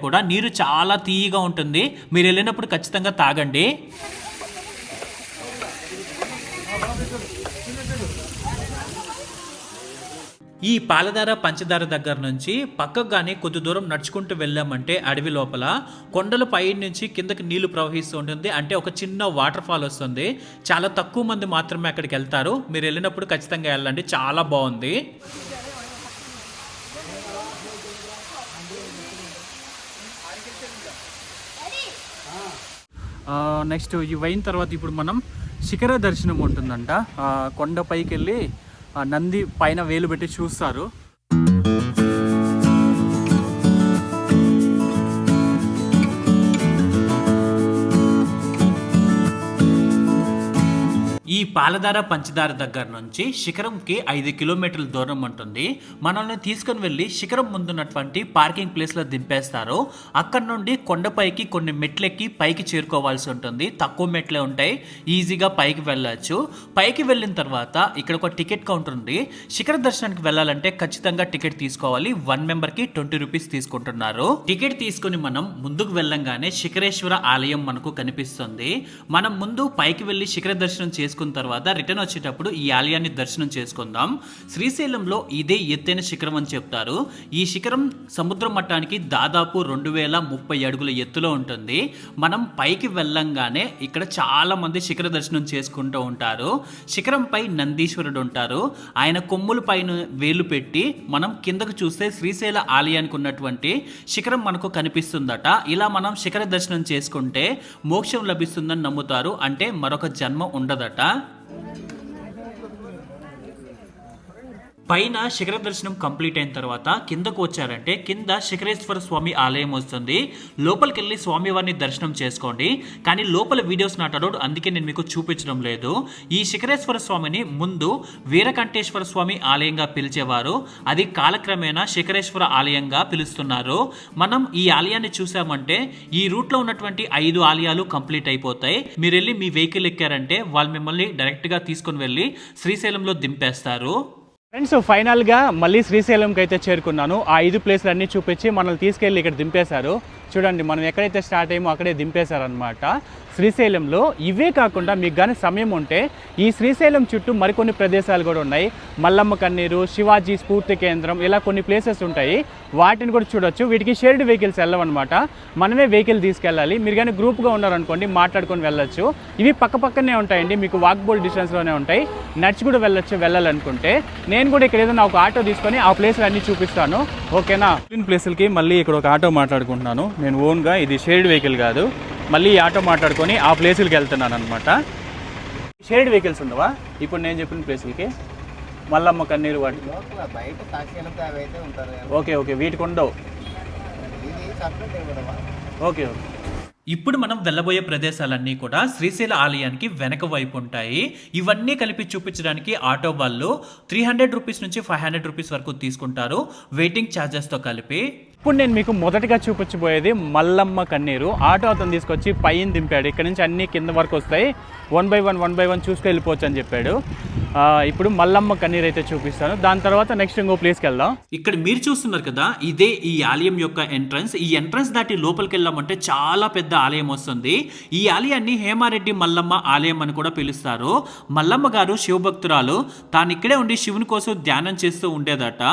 కూడా నీరు చాలా తీయగా ఉంటుంది. మీరు వెళ్ళినప్పుడు ఖచ్చితంగా తాగండి. ఈ పాలధార పంచదార దగ్గర నుంచి పక్కకు కానీ కొద్ది దూరం నడుచుకుంటూ వెళ్ళామంటే అడవి లోపల కొండల పై నుంచి కిందకి నీళ్లు ప్రవహిస్తూ ఉంటుంది. అంటే ఒక చిన్న వాటర్ ఫాల్ వస్తుంది. చాలా తక్కువ మంది మాత్రమే అక్కడికి వెళ్తారు. మీరు వెళ్ళినప్పుడు ఖచ్చితంగా వెళ్ళండి, చాలా బాగుంది. నెక్స్ట్ ఇవి అయిన తర్వాత ఇప్పుడు మనం శిఖర దర్శనం ఉంటుందంట. కొండ పైకి వెళ్ళి నంది పైన వేలు పెట్టి చూస్తారు. ఈ పాలధార పంచదార దగ్గర నుంచి శిఖరంకి 5 కిలోమీటర్ల దూరం ఉంటుంది. మనల్ని తీసుకుని వెళ్ళి శిఖరం ముందున్నటువంటి పార్కింగ్ ప్లేస్లో దింపేస్తారు. అక్కడ నుండి కొండపైకి కొన్ని మెట్లెక్కి పైకి చేరుకోవాల్సి ఉంటుంది. తక్కువ మెట్లే ఉంటాయి, ఈజీగా పైకి వెళ్ళచ్చు. పైకి వెళ్ళిన తర్వాత ఇక్కడ ఒక టికెట్ కౌంటర్ ఉంది. శిఖర దర్శనానికి వెళ్ళాలంటే ఖచ్చితంగా టికెట్ తీసుకోవాలి. 1 మెంబర్కి 20 రూపీస్ తీసుకుంటున్నారు. టికెట్ తీసుకుని మనం ముందుకు వెళ్ళంగానే శిఖరేశ్వర ఆలయం మనకు కనిపిస్తుంది. మనం ముందు పైకి వెళ్ళి శిఖర దర్శనం చేసుకున్న తర్వాత రిటర్న్ వచ్చేటప్పుడు ఈ ఆలయాన్ని దర్శనం చేసుకుందాం. శ్రీశైలంలో ఇదే ఎత్తైన శిఖరం అని చెప్తారు. ఈ శిఖరం సముద్ర మట్టానికి దాదాపు 2030 అడుగుల ఎత్తులో ఉంటుంది. మనం పైకి వెళ్ళంగానే ఇక్కడ చాలా మంది శిఖర దర్శనం చేసుకుంటూ ఉంటారు. శిఖరంపై నందీశ్వరుడు ఉంటారు. ఆయన కొమ్ముల పైన వేలు పెట్టి మనం కిందకు చూస్తే శ్రీశైల ఆలయానికి ఉన్నటువంటి శిఖరం మనకు కనిపిస్తుందట. ఇలా మనం శిఖర దర్శనం చేసుకుంటే మోక్షం లభిస్తుందని నమ్ముతారు. అంటే మరొక జన్మ ఉండదట. పైన శిఖర దర్శనం కంప్లీట్ అయిన తర్వాత కిందకు వచ్చారంటే కింద శిఖరేశ్వర స్వామి ఆలయం వస్తుంది. లోపలికి వెళ్ళి స్వామివారిని దర్శనం చేసుకోండి. కానీ లోపల వీడియోస్ నాట్ అలౌడ్, అందుకే నేను మీకు చూపించడం లేదు. ఈ శిఖరేశ్వర స్వామిని ముందు వీరకంఠేశ్వర స్వామి ఆలయంగా పిలిచేవారు. అది కాలక్రమేణా శిఖరేశ్వర ఆలయంగా పిలుస్తున్నారు. మనం ఈ ఆలయాన్ని చూసామంటే ఈ రూట్లో ఉన్నటువంటి 5 ఆలయాలు కంప్లీట్ అయిపోతాయి. మీరు వెళ్ళి మీ వెహికల్ ఎక్కారంటే వాళ్ళు మిమ్మల్ని డైరెక్ట్గా తీసుకుని వెళ్ళి శ్రీశైలంలో దింపేస్తారు. ఫ్రెండ్స్, ఫైనల్గా మళ్ళీ శ్రీశైలంకి అయితే చేరుకున్నాను. ఆ 5 ప్లేస్లు అన్నీ చూపించి మనల్ని తీసుకెళ్ళి ఇక్కడ దింపేశారు. చూడండి, మనం ఎక్కడైతే స్టార్ట్ అయ్యామో అక్కడే దింపేశారనమాట. శ్రీశైలంలో ఇవే కాకుండా మీకు కానీ సమయం ఉంటే ఈ శ్రీశైలం చుట్టూ మరికొన్ని ప్రదేశాలు కూడా ఉన్నాయి. మల్లమ్మ కన్నీరు, శివాజీ స్ఫూర్తి కేంద్రం, ఇలా కొన్ని ప్లేసెస్ ఉంటాయి. వాటిని కూడా చూడొచ్చు. వీటికి షేర్డ్ వెహికల్స్ వెళ్ళవన్నమాట. మనమే వెహికల్ తీసుకెళ్ళాలి. మీరు కానీ గ్రూప్గా ఉన్నారనుకోండి, మాట్లాడుకొని వెళ్ళొచ్చు. ఇవి పక్కనే ఉంటాయండి, మీకు వాకబుల్ డిస్టెన్స్లోనే ఉంటాయి. నడిచి కూడా వెళ్ళాలనుకుంటే నేను కూడా ఇక్కడ ఏదైనా ఒక ఆటో తీసుకొని ఆ ప్లేస్లు అన్నీ చూపిస్తాను. ఓకేనా? ప్లేసులకి మళ్ళీ ఇక్కడ ఒక ఆటో మాట్లాడుకుంటున్నాను నేను ఓన్గా. ఇది షేర్డ్ వెహికల్ కాదు. మళ్ళీ ఈ ఆటో మాట్లాడుకొని ఆ ప్లేసులకి వెళ్తున్నాను అనమాట. షేర్డ్ వెహికల్స్ ఉండవా ఇప్పుడు నేను చెప్పిన ప్లేసులకి? మల్లమ్మ కన్నీరు వాటి ఓకే వీటికి ఉండవు. ఓకే. ఇప్పుడు మనం వెళ్ళబోయే ప్రదేశాలన్నీ కూడా శ్రీశైల ఆలయానికి వెనక వైపు ఉంటాయి. ఇవన్నీ కలిపి చూపించడానికి ఆటో వాళ్ళు 300 రూపీస్ నుంచి 500 రూపీస్ వరకు తీసుకుంటారు, వెయిటింగ్ ఛార్జెస్తో కలిపి. ఇప్పుడు నేను మీకు మొదటగా చూపించబోయేది మల్లమ్మ కన్నీరు. ఆటో అతను తీసుకొచ్చి పైన దింపాడు. ఇక్కడ నుంచి అన్ని కింద వరకు వస్తాయి. 1 by 1 చూసుకు వెళ్ళిపోవచ్చు అని చెప్పాడు. ఇప్పుడు మల్లమ్మ కన్నీరు అయితే చూపిస్తాను. దాని తర్వాత నెక్స్ట్ ఇంకో ప్లేస్కి వెళ్దాం. ఇక్కడ మీరు చూస్తున్నారు కదా, ఇదే ఈ ఆలయం యొక్క ఎంట్రన్స్. ఈ ఎంట్రన్స్ దాటి లోపలికి వెళ్ళామంటే చాలా పెద్ద ఆలయం వస్తుంది. ఈ ఆలయాన్ని హేమారెడ్డి మల్లమ్మ ఆలయం అని కూడా పిలుస్తారు. మల్లమ్మ గారు శివభక్తురాలు. తాను ఇక్కడే ఉండి శివుని కోసం ధ్యానం చేస్తూ ఉండేదట.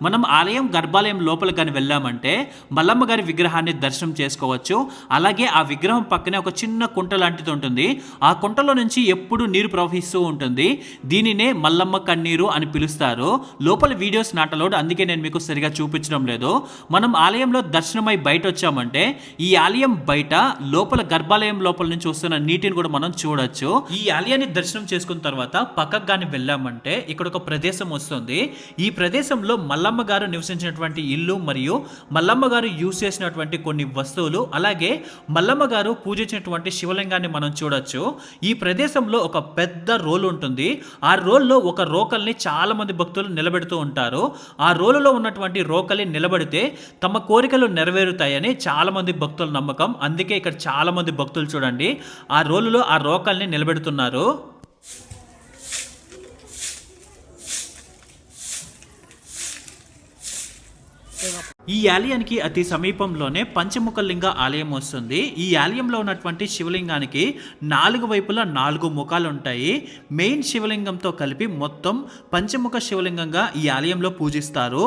మనం ఆలయం గర్భాలయం లోపలికి కానీ వెళ్ళామంటే మల్లమ్మ గారి విగ్రహాన్ని దర్శనం చేసుకోవచ్చు. అలాగే ఆ విగ్రహం పక్కనే ఒక చిన్న కుంట లాంటిది ఉంటుంది. ఆ కుంటలో నుంచి ఎప్పుడు నీరు ప్రవహిస్తూ ఉంటుంది. దీనినే మల్లమ్మ కన్నీరు అని పిలుస్తారు. లోపల వీడియోస్ నాట్ అలౌడ్, అందుకే నేను మీకు సరిగా చూపించడం లేదు. మనం ఆలయంలో దర్శనమై బయట వచ్చామంటే ఈ ఆలయం బయట లోపల గర్భాలయం లోపల నుంచి వస్తున్న నీటిని కూడా మనం చూడొచ్చు. ఈ ఆలయాన్ని దర్శనం చేసుకున్న తర్వాత పక్కకు గాని వెళ్ళామంటే ఇక్కడ ఒక ప్రదేశం వస్తుంది. ఈ ప్రదేశంలో మల్లమ్మ గారు నివసించినటువంటి ఇల్లు మరియు మల్లమ్మ గారు యూజ్ చేసినటువంటి కొన్ని వస్తువులు, అలాగే మల్లమ్మ గారు పూజించినటువంటి శివలింగాన్ని మనం చూడొచ్చు. ఈ ప్రదేశంలో ఒక పెద్ద రోల్ ఉంటుంది. ఆ రోల్లో ఒక రోకల్ని చాలా మంది భక్తులు నిలబెడుతూ ఉంటారు. ఆ రోలులో ఉన్నటువంటి రోకల్ని నిలబడితే తమ కోరికలు నెరవేరుతాయని చాలా మంది భక్తుల నమ్మకం. అందుకే ఇక్కడ చాలా మంది భక్తులు చూడండి ఆ రోలులో ఆ రోకల్ని నిలబెడుతున్నారు. ఈ ఆలయానికి అతి సమీపంలోనే పంచముఖలింగ ఆలయం వస్తుంది. ఈ ఆలయంలో ఉన్నటువంటి శివలింగానికి 4 వైపులా 4 ముఖాలు ఉంటాయి. మెయిన్ శివలింగంతో కలిపి మొత్తం పంచముఖ శివలింగంగా ఈ ఆలయంలో పూజిస్తారు.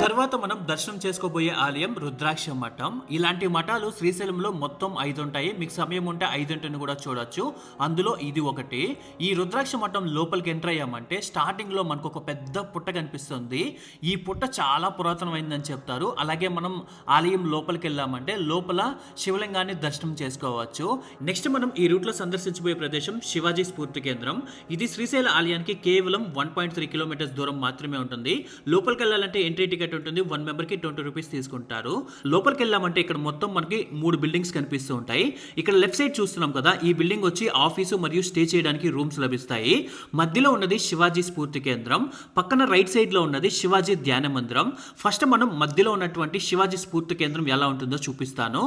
తర్వాత మనం దర్శనం చేసుకోబోయే ఆలయం రుద్రాక్ష మఠం. ఇలాంటి మఠాలు శ్రీశైలంలో మొత్తం 5 ఉంటాయి. మీకు సమయం ఉంటే 5 కూడా చూడొచ్చు. అందులో ఇది ఒకటి. ఈ రుద్రాక్ష మఠం లోపలికి ఎంటర్ అయ్యామంటే స్టార్టింగ్ లో మనకు ఒక పెద్ద పుట్ట కనిపిస్తుంది. ఈ పుట్ట చాలా పురాతనమైందని చెప్తారు. అలాగే మనం ఆలయం లోపలికి వెళ్ళామంటే లోపల శివలింగాన్ని దర్శనం చేసుకోవచ్చు. నెక్స్ట్ మనం ఈ రూట్ లో సందర్శించబోయే ప్రదేశం శివాజీ స్ఫూర్తి కేంద్రం. ఇది శ్రీశైల ఆలయానికి కేవలం 1.3 కిలోమీటర్స్ దూరం మాత్రమే ఉంటుంది. లోపలికి వెళ్ళాలంటే ఎంట్రీ టికెట్ ఉంటుంది. 1 మెంబర్కి 20 రూపీస్ తీసుకుంటారు. లోపలికి వెళ్ళామంటే ఇక్కడ మొత్తం మనకి 3 బిల్డింగ్స్ కనిపిస్తూ ఉంటాయి. ఇక్కడ లెఫ్ట్ సైడ్ చూస్తున్నాం కదా, ఈ బిల్డింగ్ వచ్చి ఆఫీసు మరియు స్టే చేయడానికి రూమ్స్ లభిస్తాయి. మధ్యలో ఉన్నది శివాజీ స్ఫూర్తి కేంద్రం, పక్కన రైట్ సైడ్ లో ఉన్నది శివాజీ ధ్యాన మందిరం. ఫస్ట్ మనం మధ్యలో ఉన్నటువంటి శివాజీ స్ఫూర్తి కేంద్రం ఎలా ఉంటుందో చూపిస్తాను.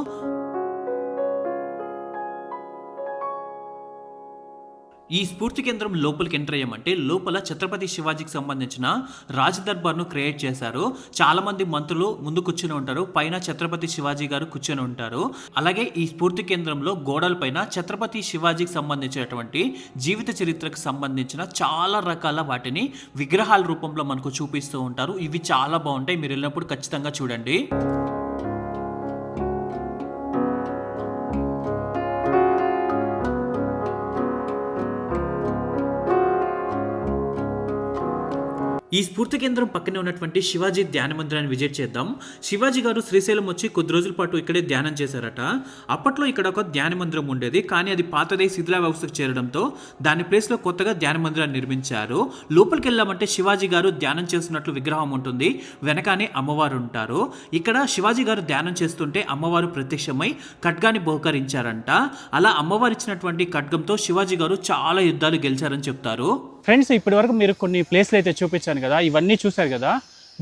ఈ స్ఫూర్తి కేంద్రం లోపలికి ఎంటర్ అయ్యామంటే లోపల ఛత్రపతి శివాజీకి సంబంధించిన రాజదర్బార్ను క్రియేట్ చేశారు. చాలా మంది మంత్రులు ముందు కూర్చొని ఉంటారు, పైన ఛత్రపతి శివాజీ గారు కూర్చొని ఉంటారు. అలాగే ఈ స్ఫూర్తి కేంద్రంలో గోడల పైన ఛత్రపతి శివాజీకి సంబంధించినటువంటి జీవిత చరిత్రకు సంబంధించిన చాలా రకాల వాటిని విగ్రహాల రూపంలో మనకు చూపిస్తూ ఉంటారు. ఇవి చాలా బాగుంటాయి, మీరు వెళ్ళినప్పుడు ఖచ్చితంగా చూడండి. ఈ స్ఫూర్తి కేంద్రం పక్కనే ఉన్నటువంటి శివాజీ ధ్యాన మందిరాన్ని విజిట్ చేద్దాం. శివాజీ గారు శ్రీశైలం వచ్చి కొద్ది రోజుల పాటు ఇక్కడే ధ్యానం చేశారట. అప్పట్లో ఇక్కడ ఒక ధ్యాన మందిరం ఉండేది, కానీ అది పాతదై శిథిలా వ్యవస్థకు చేరడంతో దాని ప్లేస్లో కొత్తగా ధ్యాన మందిరాన్ని నిర్మించారు. లోపలికి వెళ్ళామంటే శివాజీ గారు ధ్యానం చేస్తున్నట్లు విగ్రహం ఉంటుంది, వెనకానే అమ్మవారు ఉంటారు. ఇక్కడ శివాజీ గారు ధ్యానం చేస్తుంటే అమ్మవారు ప్రత్యక్షమై ఖడ్గాన్ని బహుకరించారంట. అలా అమ్మవారు ఇచ్చినటువంటి ఖడ్గంతో శివాజీ గారు చాలా యుద్ధాలు గెలిచారని చెప్తారు. ఫ్రెండ్స్, ఇప్పటి వరకు మీరు కొన్ని ప్లేస్లు అయితే చూపించాను కదా, ఇవన్నీ చూశారు కదా.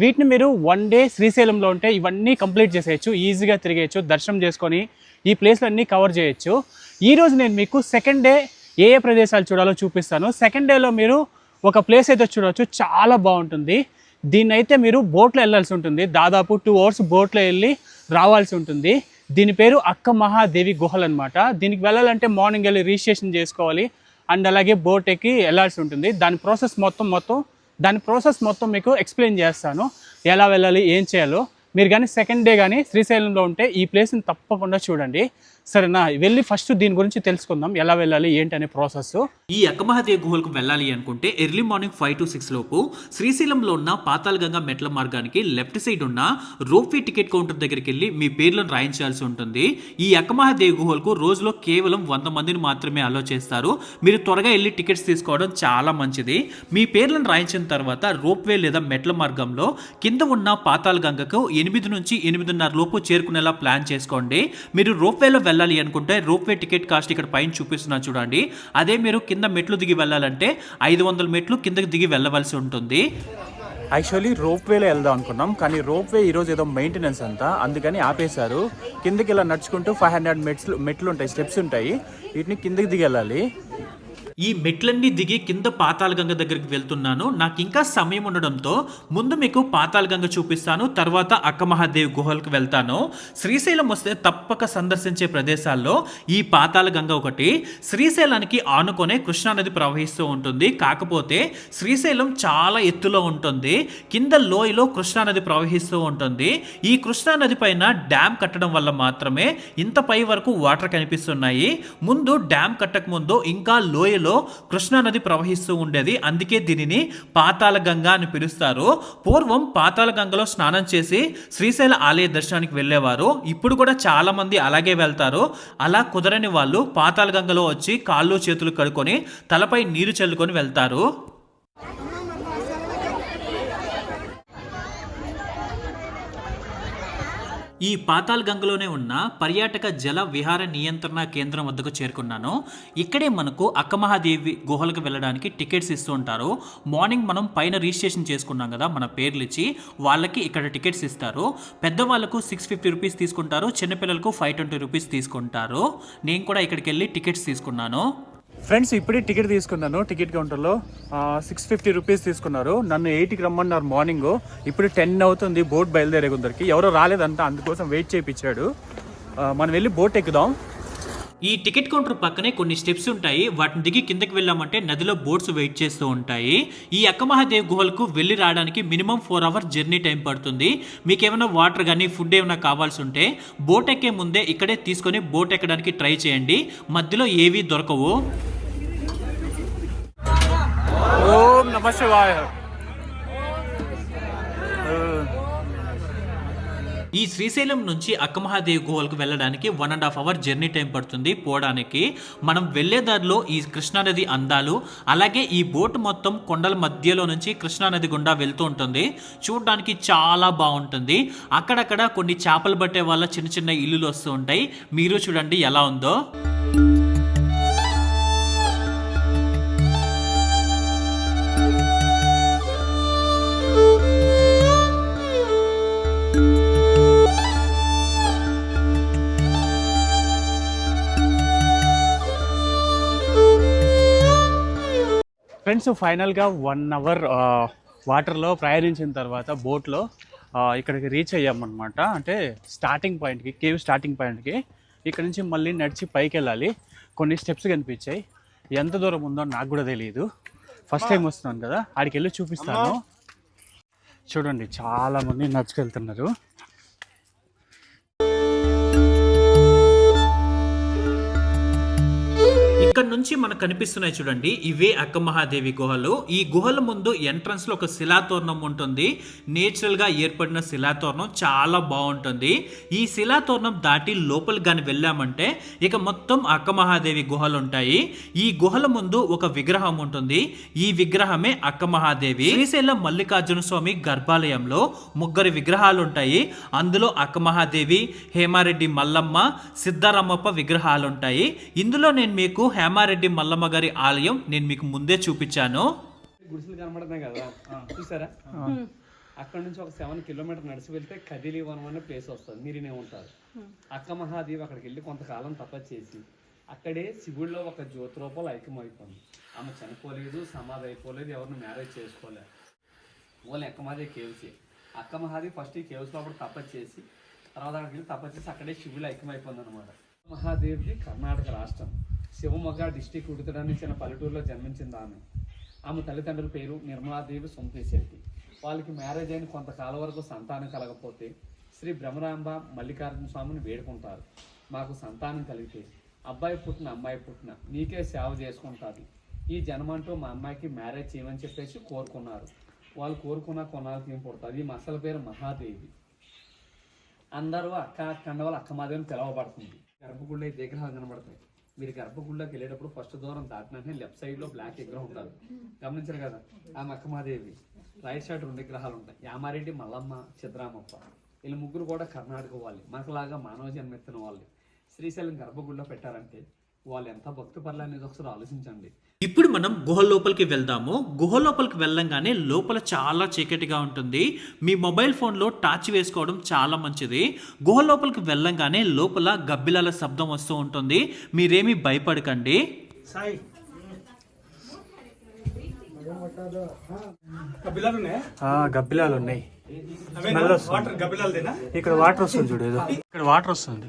వీటిని మీరు 1 డే శ్రీశైలంలో ఉంటే ఇవన్నీ కంప్లీట్ చేసేయచ్చు, ఈజీగా తిరిగేయచ్చు, దర్శనం చేసుకొని ఈ ప్లేస్లు అన్నీ కవర్ చేయొచ్చు. ఈరోజు నేను మీకు సెకండ్ డే ఏ ప్రదేశాలు చూడాలో చూపిస్తాను. సెకండ్ డేలో మీరు ఒక ప్లేస్ అయితే చూడవచ్చు, చాలా బాగుంటుంది. దీన్ని అయితే మీరు బోట్లో వెళ్ళాల్సి ఉంటుంది. దాదాపు 2 అవర్స్ బోట్లో వెళ్ళి రావాల్సి ఉంటుంది. దీని పేరు అక్క మహాదేవి గుహలు అనమాట. దీనికి వెళ్ళాలంటే మార్నింగ్ వెళ్ళి రిజిస్ట్రేషన్ చేసుకోవాలి అండ్ అలాగే బోట్ ఎక్కి వెళ్ళాల్సి ఉంటుంది. దాని ప్రాసెస్ మొత్తం మీకు ఎక్స్ప్లెయిన్ చేస్తాను, ఎలా వెళ్ళాలి, ఏం చేయాలో. మీరు కానీ సెకండ్ డే కానీ శ్రీశైలంలో ఉంటే ఈ ప్లేస్ని తప్పకుండా చూడండి, సరేనా? వెళ్ళి ఫస్ట్ దీని గురించి తెలుసుకుందాం, ఎలా వెళ్ళాలి ఏంటి అనే ప్రాసెస్. ఈ అక్కమహాదేవి గుహలకు వెళ్ళాలి అనుకుంటే ఎర్లీ మార్నింగ్ 5 to 6 లోపు శ్రీశైలంలో ఉన్న పాతాళగంగా మెట్ల మార్గానికి లెఫ్ట్ సైడ్ ఉన్న రోప్వే టికెట్ కౌంటర్ దగ్గరికి వెళ్ళి మీ పేర్లను రాయించాల్సి ఉంటుంది. ఈ అక్కమహాదేవి గుహలకు రోజులో కేవలం 100 మందిని మాత్రమే అలో చేస్తారు. మీరు త్వరగా వెళ్ళి టికెట్స్ తీసుకోవడం చాలా మంచిది. మీ పేర్లను రాయించిన తర్వాత రోప్వే లేదా మెట్ల మార్గంలో కింద ఉన్న పాతాళగంగకు 8 నుంచి 8:30 లోపు చేరుకునేలా ప్లాన్ చేసుకోండి. మీరు రోప్వేలో వెళ్ళాలి అనుకుంటే రోప్వే టికెట్ కాస్ట్ ఇక్కడ పైన చూపిస్తున్నా చూడండి. అదే మీరు కింద మెట్లు దిగి వెళ్ళాలంటే 500 మెట్లు కిందకి దిగి వెళ్ళవలసి ఉంటుంది. యాక్చువల్లీ రోప్వేలో వెళ్దాం అనుకున్నాం, కానీ రోప్వే ఈరోజు ఏదో మెయింటెనెన్స్ అంతా, అందుకని ఆపేశారు. కిందకి ఇలా నడుచుకుంటూ 500 మెట్లు ఉంటాయి, స్టెప్స్ ఉంటాయి, వీటిని కిందకి దిగి వెళ్ళాలి. ఈ మెట్లన్నీ దిగి కింద పాతాళగంగ దగ్గరికి వెళ్తున్నాను. నాకు ఇంకా సమయం ఉండడంతో ముందు మీకు పాతాళగంగ చూపిస్తాను, తర్వాత అక్కమహాదేవి గుహలకు వెళ్తాను. శ్రీశైలం వస్తే తప్పక సందర్శించే ప్రదేశాల్లో ఈ పాతాళగంగ ఒకటి. శ్రీశైలానికి ఆనుకొనే కృష్ణానది ప్రవహిస్తూ ఉంటుంది, కాకపోతే శ్రీశైలం చాలా ఎత్తులో ఉంటుంది. కింద లోయలో కృష్ణానది ప్రవహిస్తూ ఉంటుంది. ఈ కృష్ణానది పైన డ్యామ్ కట్టడం వల్ల మాత్రమే ఇంత పై వరకు వాటర్ కనిపిస్తున్నాయి. ముందు డ్యామ్ కట్టక ముందు ఇంకా లోయలో కృష్ణానది ప్రవహిస్తూ ఉండేది, అందుకే దీనిని పాతాళగంగా అని పిలుస్తారు. పూర్వం పాతాళగంగలో స్నానం చేసి శ్రీశైల ఆలయ దర్శనానికి వెళ్ళేవారు. ఇప్పుడు కూడా చాలా మంది అలాగే వెళ్తారు. అలా కుదరని వాళ్ళు పాతాళగంగలో వచ్చి కాళ్ళు చేతులు కడుక్కొని తలపై నీరు చల్లుకొని వెళ్తారు. ఈ పాతాళగంగలోనే ఉన్న పర్యాటక జల విహార నియంత్రణ కేంద్రం వద్దకు చేరుకున్నాను. ఇక్కడే మనకు అక్కమహాదేవి గుహలకు వెళ్ళడానికి టికెట్స్ ఇస్తూ ఉంటారు. మార్నింగ్ మనం పైన రిజిస్ట్రేషన్ చేసుకున్నాం కదా, మన పేర్లు ఇచ్చి వాళ్ళకి ఇక్కడ టికెట్స్ ఇస్తారు. పెద్దవాళ్ళకు 650 రూపీస్ తీసుకుంటారు, చిన్నపిల్లలకు 520 రూపీస్ తీసుకుంటారు. నేను కూడా ఇక్కడికి వెళ్ళి టికెట్స్ తీసుకున్నాను. ఫ్రెండ్స్, ఇప్పుడే టికెట్ తీసుకున్నాను. టికెట్ కౌంటర్లో 650 రూపీస్ తీసుకున్నారు. నన్ను 8కి రమ్మన్నారు మార్నింగ్. ఇప్పుడు 10 అవుతుంది బోట్ బయలుదేరే కొందరికి. ఎవరో రాలేదంట, అందుకోసం వెయిట్ చేయించాడు. మనం వెళ్ళి బోట్ ఎక్కుదాం. ఈ టికెట్ కౌంటర్ పక్కనే కొన్ని స్టెప్స్ ఉంటాయి. వాటిని దిగి కిందకి వెళ్ళామంటే నదిలో బోట్స్ వెయిట్ చేస్తూ ఉంటాయి. ఈ అక్కమహాదేవి గుహలకు వెళ్ళి రావడానికి మినిమం 4 అవర్స్ జర్నీ టైం పడుతుంది. మీకు ఏమైనా వాటర్ కానీ ఫుడ్ ఏమైనా కావాల్సి ఉంటే బోట్ ఎక్కే ముందే ఇక్కడే తీసుకొని బోట్ ఎక్కడానికి ట్రై చేయండి. మధ్యలో ఏవీ దొరకవు. ఓం నమః శివాయ. ఈ శ్రీశైలం నుంచి అక్కమహాదేవి గుహలకు వెళ్ళడానికి 1.5 అవర్ జర్నీ టైం పడుతుంది పోవడానికి. మనం వెళ్లే దారిలో ఈ కృష్ణానది అందాలు, అలాగే ఈ బోట్ మొత్తం కొండల మధ్యలో నుంచి కృష్ణానది గుండా వెళ్తూ ఉంటుంది. చూడడానికి చాలా బాగుంటుంది. అక్కడక్కడ కొన్ని చేపలు పట్టే వాళ్ళ చిన్న చిన్న ఇల్లులు వస్తూ ఉంటాయి. మీరు చూడండి ఎలా ఉందో. ఫ్రెండ్స్, ఫైనల్గా 1 అవర్ వాటర్లో ప్రయాణించిన తర్వాత బోట్లో ఇక్కడికి రీచ్ అయ్యామన్నమాట. అంటే స్టార్టింగ్ పాయింట్కి, కేవ్ స్టార్టింగ్ పాయింట్కి. ఇక్కడ నుంచి మళ్ళీ నడిచి పైకి వెళ్ళాలి. కొన్ని స్టెప్స్ కనిపించాయి. ఎంత దూరం ఉందో నాకు కూడా తెలియదు. ఫస్ట్ టైం వస్తున్నాను కదా, ఆడికి వెళ్ళి చూపిస్తాను. చూడండి, చాలామంది నడుచుకెళ్తున్నారు. ఇక్కడ నుంచి మనకు కనిపిస్తున్నాయి చూడండి, ఇవే అక్కమహాదేవి గుహలు. ఈ గుహల ముందు ఎంట్రన్స్ లో ఒక శిలాతోరణం ఉంటుంది. నేచురల్ గా ఏర్పడిన శిలాతోరణం చాలా బాగుంటుంది. ఈ శిలాతోరణం దాటి లోపలికి కానీ వెళ్ళామంటే ఇక మొత్తం అక్కమహాదేవి గుహలు ఉంటాయి. ఈ గుహల ముందు ఒక విగ్రహం ఉంటుంది. ఈ విగ్రహమే అక్కమహాదేవి. శ్రీశైలం మల్లికార్జున స్వామి గర్భాలయంలో 3 విగ్రహాలు ఉంటాయి. అందులో అక్కమహాదేవి, హేమారెడ్డి మల్లమ్మ, సిద్ధారామప్ప విగ్రహాలు ఉంటాయి. ఇందులో నేను మీకు హేమారెడ్డి మల్లమ్మ గారి ఆలయం నేను మీకు ముందే చూపించాను. గుడిసెలు కనబడుతున్నాయి కదా, చూసారా? అక్కడ నుంచి ఒక 7 కిలోమీటర్ నడిచి వెళ్తే కదిలి వనం అనే ప్లేస్ వస్తుంది. మీరునే ఉంటారు. అక్క మహాదేవి అక్కడికి వెళ్ళి కొంతకాలం తపస్సు చేసి అక్కడే శివుడిలో ఒక జ్యోతి రూపాలు ఐక్యమైపోయింది. ఆమె చనిపోలేదు, సమాధి అయిపోలేదు, ఎవరిని మ్యారేజ్ చేసుకోలేదు. ఓన్లీ అక్క మహాదేవి కేవ్స్. అక్క మహాదేవి ఫస్ట్ ఈ కేవ్స్ లోపల తపస్సు చేసి తర్వాత అక్కడికి వెళ్ళి తపస్సు చేసి అక్కడే శివుడు ఐక్యమైపోయింది అనమాట. మహాదేవిది కర్ణాటక రాష్ట్రం శివమొగ్గ డిస్టిక్ ఉడుతడానికి చిన్న పల్లెటూరులో జన్మించింది ఆమె. ఆమె తల్లిదండ్రుల పేరు నిర్మలాదేవి సొంతేశెట్టి. వాళ్ళకి మ్యారేజ్ అయిన కొంతకాలం వరకు సంతానం కలగకపోతే శ్రీ బ్రహ్మరాంబ మల్లికార్జున స్వామిని వేడుకుంటారు. మాకు సంతానం కలిగితే అబ్బాయి పుట్టిన అమ్మాయి పుట్టిన నీకే సేవ చేసుకుంటుంది, ఈ జన్మంటూ మా అమ్మాయికి మ్యారేజ్ చేయమని చెప్పేసి కోరుకున్నారు. వాళ్ళు కోరుకున్న కొన్నాళ్ళకి ఏం పుడుతుంది. ఈ అసలు పేరు మహాదేవి. అందరూ అక్క కండవాళ్ళు అక్కమాదేవిని పిలవబడుతుంది. గర్భగుళ్ళ విగ్రహాలు కనబడతాయి. మీరు గర్భగుళ్ళకి వెళ్ళేటప్పుడు ఫస్ట్ దూరం దాటినాక లెఫ్ట్ సైడ్లో బ్లాక్ విగ్రహం ఉంటుంది, గమనించారు కదా? ఆ అక్కమాదేవి. రైట్ సైడ్ 2 విగ్రహాలు ఉంటాయి. యామారెడ్డి మల్లమ్మ, సిద్ధరామప్ప. వీళ్ళు 3 కూడా కర్ణాటక వాళ్ళు, మనకులాగా మానవ జన్మెత్తిన వాళ్ళు. శ్రీశైలం గర్భగుడిలో పెట్టారంటే వాళ్ళు ఎంత భక్తి పర్లే అనేది ఒకసారి ఆలోచించండి. ఇప్పుడు మనం గుహ లోపలికి వెళ్దాము. గుహ లోపలికి వెళ్ళంగానే లోపల చాలా చీకటిగా ఉంటుంది. మీ మొబైల్ ఫోన్లో టార్చ్ వేసుకోవడం చాలా మంచిది. గుహ లోపలికి వెళ్ళంగానే లోపల గబ్బిలాల శబ్దం వస్తూ ఉంటుంది. మీరేమీ భయపడకండి. గబ్బిలాలు ఉన్నాయి. ఇక్కడ వాటర్ వస్తుంది చూడు, ఇక్కడ వాటర్ వస్తుంది.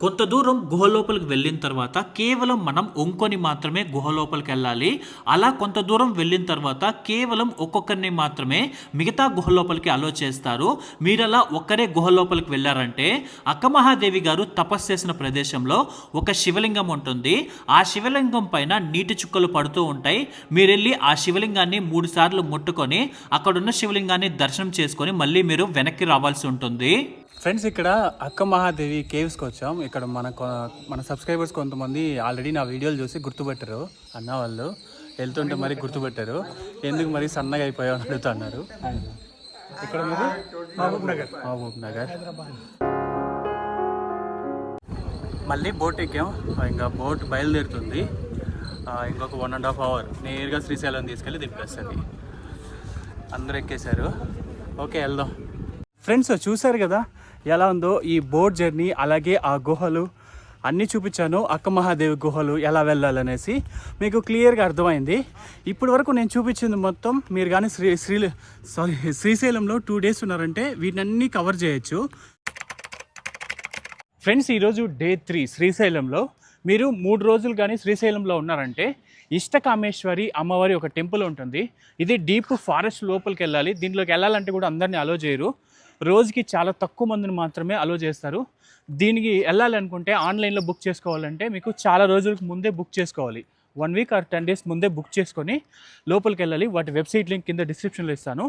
కొంత దూరం గుహ లోపలికి వెళ్ళిన తర్వాత కేవలం మనం ఒంకొని మాత్రమే గుహ లోపలికి వెళ్ళాలి. అలా కొంత దూరం వెళ్ళిన తర్వాత కేవలం ఒక్కొక్కరిని మాత్రమే మిగతా గుహ లోపలికి అలో చేస్తారు. మీరు అలా ఒక్కరే గుహ లోపలికి వెళ్ళారంటే అక్కమహాదేవి గారు తపస్సు చేసిన ప్రదేశంలో ఒక శివలింగం ఉంటుంది. ఆ శివలింగం పైన నీటి చుక్కలు పడుతూ ఉంటాయి. మీరు వెళ్ళి ఆ శివలింగాన్ని 3 సార్లు ముట్టుకొని అక్కడున్న శివలింగాన్ని దర్శనం చేసుకొని మళ్ళీ మీరు వెనక్కి రావాల్సి ఉంటుంది. ఫ్రెండ్స్, ఇక్కడ అక్కమహాదేవి కేవ్స్కి వచ్చాం. ఇక్కడ మన సబ్స్క్రైబర్స్ కొంతమంది ఆల్రెడీ నా వీడియోలు చూసి గుర్తుపెట్టారు. అన్న వాళ్ళు వెళ్తుంటే మరి గుర్తుపెట్టారు. ఎందుకు మరి సన్నగా అయిపోయావు అని అడుగుతున్నారు. ఇక్కడ మహబూబ్ నగర్. మళ్ళీ బోట్ ఎక్కాం. ఇంకా బోట్ బయలుదేరుతుంది. ఇంకొక 1.5 అవర్ నేరుగా శ్రీశైలం తీసుకెళ్ళి దింపేస్తుంది. అందరూ ఎక్కేశారు. ఓకే, వెళ్దాం. ఫ్రెండ్స్, చూసారు కదా ఎలా ఉందో ఈ బోట్ జర్నీ. అలాగే ఆ గుహలు అన్నీ చూపించాను. అక్కమహాదేవి గుహలు ఎలా వెళ్ళాలనేసి మీకు క్లియర్గా అర్థమైంది. ఇప్పటి వరకు నేను చూపించింది మొత్తం మీరు కానీ శ్రీశైలంలో 2 days ఉన్నారంటే వీటన్నీ కవర్ చేయొచ్చు. ఫ్రెండ్స్ ఈరోజు డే 3 శ్రీశైలంలో. మీరు 3 రోజులు కానీ శ్రీశైలంలో ఉన్నారంటే ఇష్టకామేశ్వరి అమ్మవారి ఒక టెంపుల్ ఉంటుంది. ఇది డీప్ ఫారెస్ట్ లోపలికి వెళ్ళాలి. దీంట్లోకి వెళ్ళాలంటే కూడా అందరినీ అలో చేయరు. రోజుకి చాలా తక్కువ మందిని మాత్రమే అలో చేస్తారు. దీనికి వెళ్ళాలనుకుంటే ఆన్లైన్లో బుక్ చేసుకోవాలంటే మీకు చాలా రోజులకు ముందే బుక్ చేసుకోవాలి. 1 వీక్ ఆర్ 10 డేస్ ముందే బుక్ చేసుకొని లోపలికి వెళ్ళాలి. వాటి వెబ్సైట్ లింక్ కింద డిస్క్రిప్షన్లో ఇస్తాను.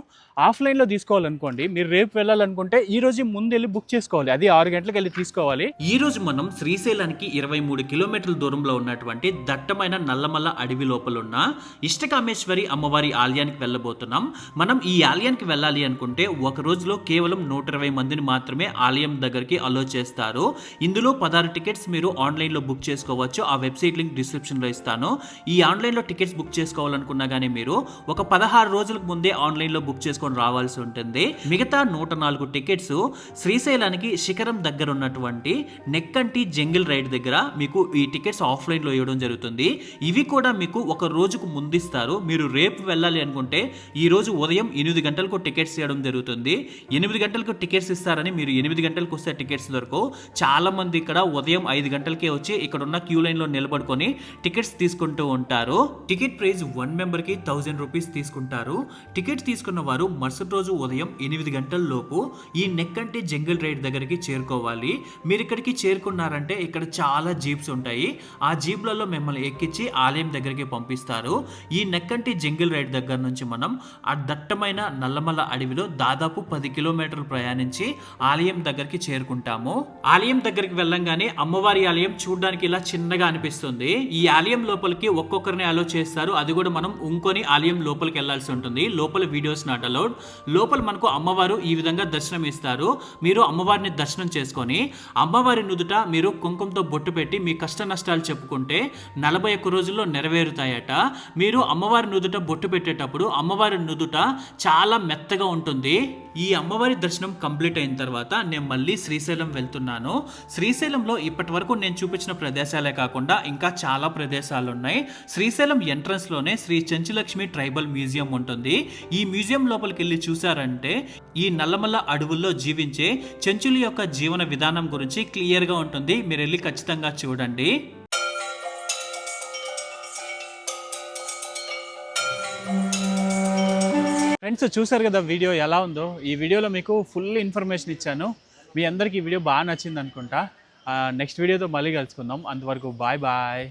ఆఫ్లైన్లో తీసుకోవాలనుకోండి, మీరు రేపు వెళ్ళాలనుకుంటే ఈ రోజు ముందు వెళ్ళి బుక్ చేసుకోవాలి. అది 6 గంటలకు వెళ్ళి తీసుకోవాలి. ఈ రోజు మనం శ్రీశైలానికి 23 కిలోమీటర్ల దూరంలో ఉన్నటువంటి దట్టమైన నల్లమల్ల అడవి లోపల ఉన్న ఇష్టకామేశ్వరి అమ్మవారి ఆలయానికి వెళ్ళబోతున్నాం. మనం ఈ ఆలయానికి వెళ్ళాలి అనుకుంటే ఒక రోజులో కేవలం 120 మందిని మాత్రమే ఆలయం దగ్గరికి అలో చేస్తారు. ఇందులో 16 టికెట్స్ మీరు ఆన్లైన్లో బుక్ చేసుకోవచ్చు. ఆ వెబ్సైట్ లింక్ డిస్క్రిప్షన్లో ఇస్తాను. ఈ ఆన్లైన్లో టికెట్స్ బుక్ చేసుకోవాలనుకున్నా కానీ మీరు ఒక 16 రోజులకు ముందే ఆన్లైన్లో బుక్ చేసుకొని రావాల్సి ఉంటుంది. మిగతా 104 టికెట్స్ శ్రీశైలానికి శిఖరం దగ్గర ఉన్నటువంటి నెక్కంటి జంగిల్ రైడ్ దగ్గర మీకు ఈ టికెట్స్ ఆఫ్లైన్లో ఇవ్వడం జరుగుతుంది. ఇవి కూడా మీకు ఒక రోజుకు ముందిస్తారు. మీరు రేపు వెళ్ళాలి అనుకుంటే ఈ రోజు ఉదయం 8 గంటలకు టికెట్స్ ఇవ్వడం జరుగుతుంది. 8 గంటలకు టికెట్స్ ఇస్తారని మీరు 8 గంటలకు వస్తే టికెట్స్ దొరకవు. చాలా మంది ఇక్కడ ఉదయం 5 గంటలకే వచ్చి ఇక్కడ ఉన్న క్యూ లైన్లో నిలబడుకొని టికెట్స్ తీసుకుంటూ ఉంటారు. టికెట్ ప్రైస్ 1 మెంబర్ కి 1000 రూపీస్ తీసుకుంటారు. టికెట్ తీసుకున్న వారు మరుసటి రోజు ఉదయం 8 గంటల లోపు ఈ నెక్కంటి జంగిల్ రైడ్ దగ్గరికి చేరుకోవాలి. మీరు ఇక్కడికి చేరుకున్నారంటే ఇక్కడ చాలా జీప్స్ ఉంటాయి. ఆ జీప్లలో మిమ్మల్ని ఎక్కించి ఆలయం దగ్గరికి పంపిస్తారు. ఈ నెక్కంటి జంగిల్ రైడ్ దగ్గర నుంచి మనం ఆ దట్టమైన నల్లమల్ల అడవిలో దాదాపు 10 కిలోమీటర్లు ప్రయాణించి ఆలయం దగ్గరికి చేరుకుంటాము. ఆలయం దగ్గరికి వెళ్ళంగానే అమ్మవారి ఆలయం చూడడానికి ఇలా చిన్నగా అనిపిస్తుంది. ఈ ఆలయం లోపలికి ఒక్కొక్కరిని అలో చేస్తారు. అది కూడా మనం ఇంకొని ఆలయం లోపలికి వెళ్లాల్సి ఉంటుంది. లోపల వీడియోస్ నాట్ అలౌడ్. లోపల మనకు అమ్మవారు ఈ విధంగా దర్శనం ఇస్తారు. మీరు అమ్మవారిని దర్శనం చేసుకొని అమ్మవారి నుదుట మీరు కుంకుమతో బొట్టు పెట్టి మీ కష్ట నష్టాలు చెప్పుకుంటే 41 రోజుల్లో నెరవేరుతాయట. మీరు అమ్మవారి నుదుట బొట్టు పెట్టేటప్పుడు అమ్మవారి నుదుట చాలా మెత్తగా ఉంటుంది. ఈ అమ్మవారి దర్శనం కంప్లీట్ అయిన తర్వాత నేను మళ్ళీ శ్రీశైలం వెళ్తున్నాను. శ్రీశైలంలో ఇప్పటి వరకు నేను చూపించిన ప్రదేశాలే కాకుండా ఇంకా చాలా ప్రదేశాలు ఉన్నాయి. శ్రీశైలం ఎంట్రన్స్ లోనే శ్రీ చెంచులక్ష్మి ట్రైబల్ మ్యూజియం ఉంటుంది. ఈ మ్యూజియం లోపలికి వెళ్ళి చూసారంటే ఈ నల్లమల్ల అడవుల్లో జీవించే చెంచుల యొక్క జీవన విధానం గురించి క్లియర్ గా ఉంటుంది. మీరు వెళ్ళి ఖచ్చితంగా చూడండి. ఫ్రెండ్స్ చూసారు కదా వీడియో ఎలా ఉందో. ఈ వీడియోలో మీకు ఫుల్ ఇన్ఫర్మేషన్ ఇచ్చాను. మీ అందరికీ ఈ వీడియో బాగా నచ్చింది అనుకుంటా. నెక్స్ట్ వీడియోతో మళ్ళీ కలుసుకుందాం. అంతవరకు బాయ్ బాయ్.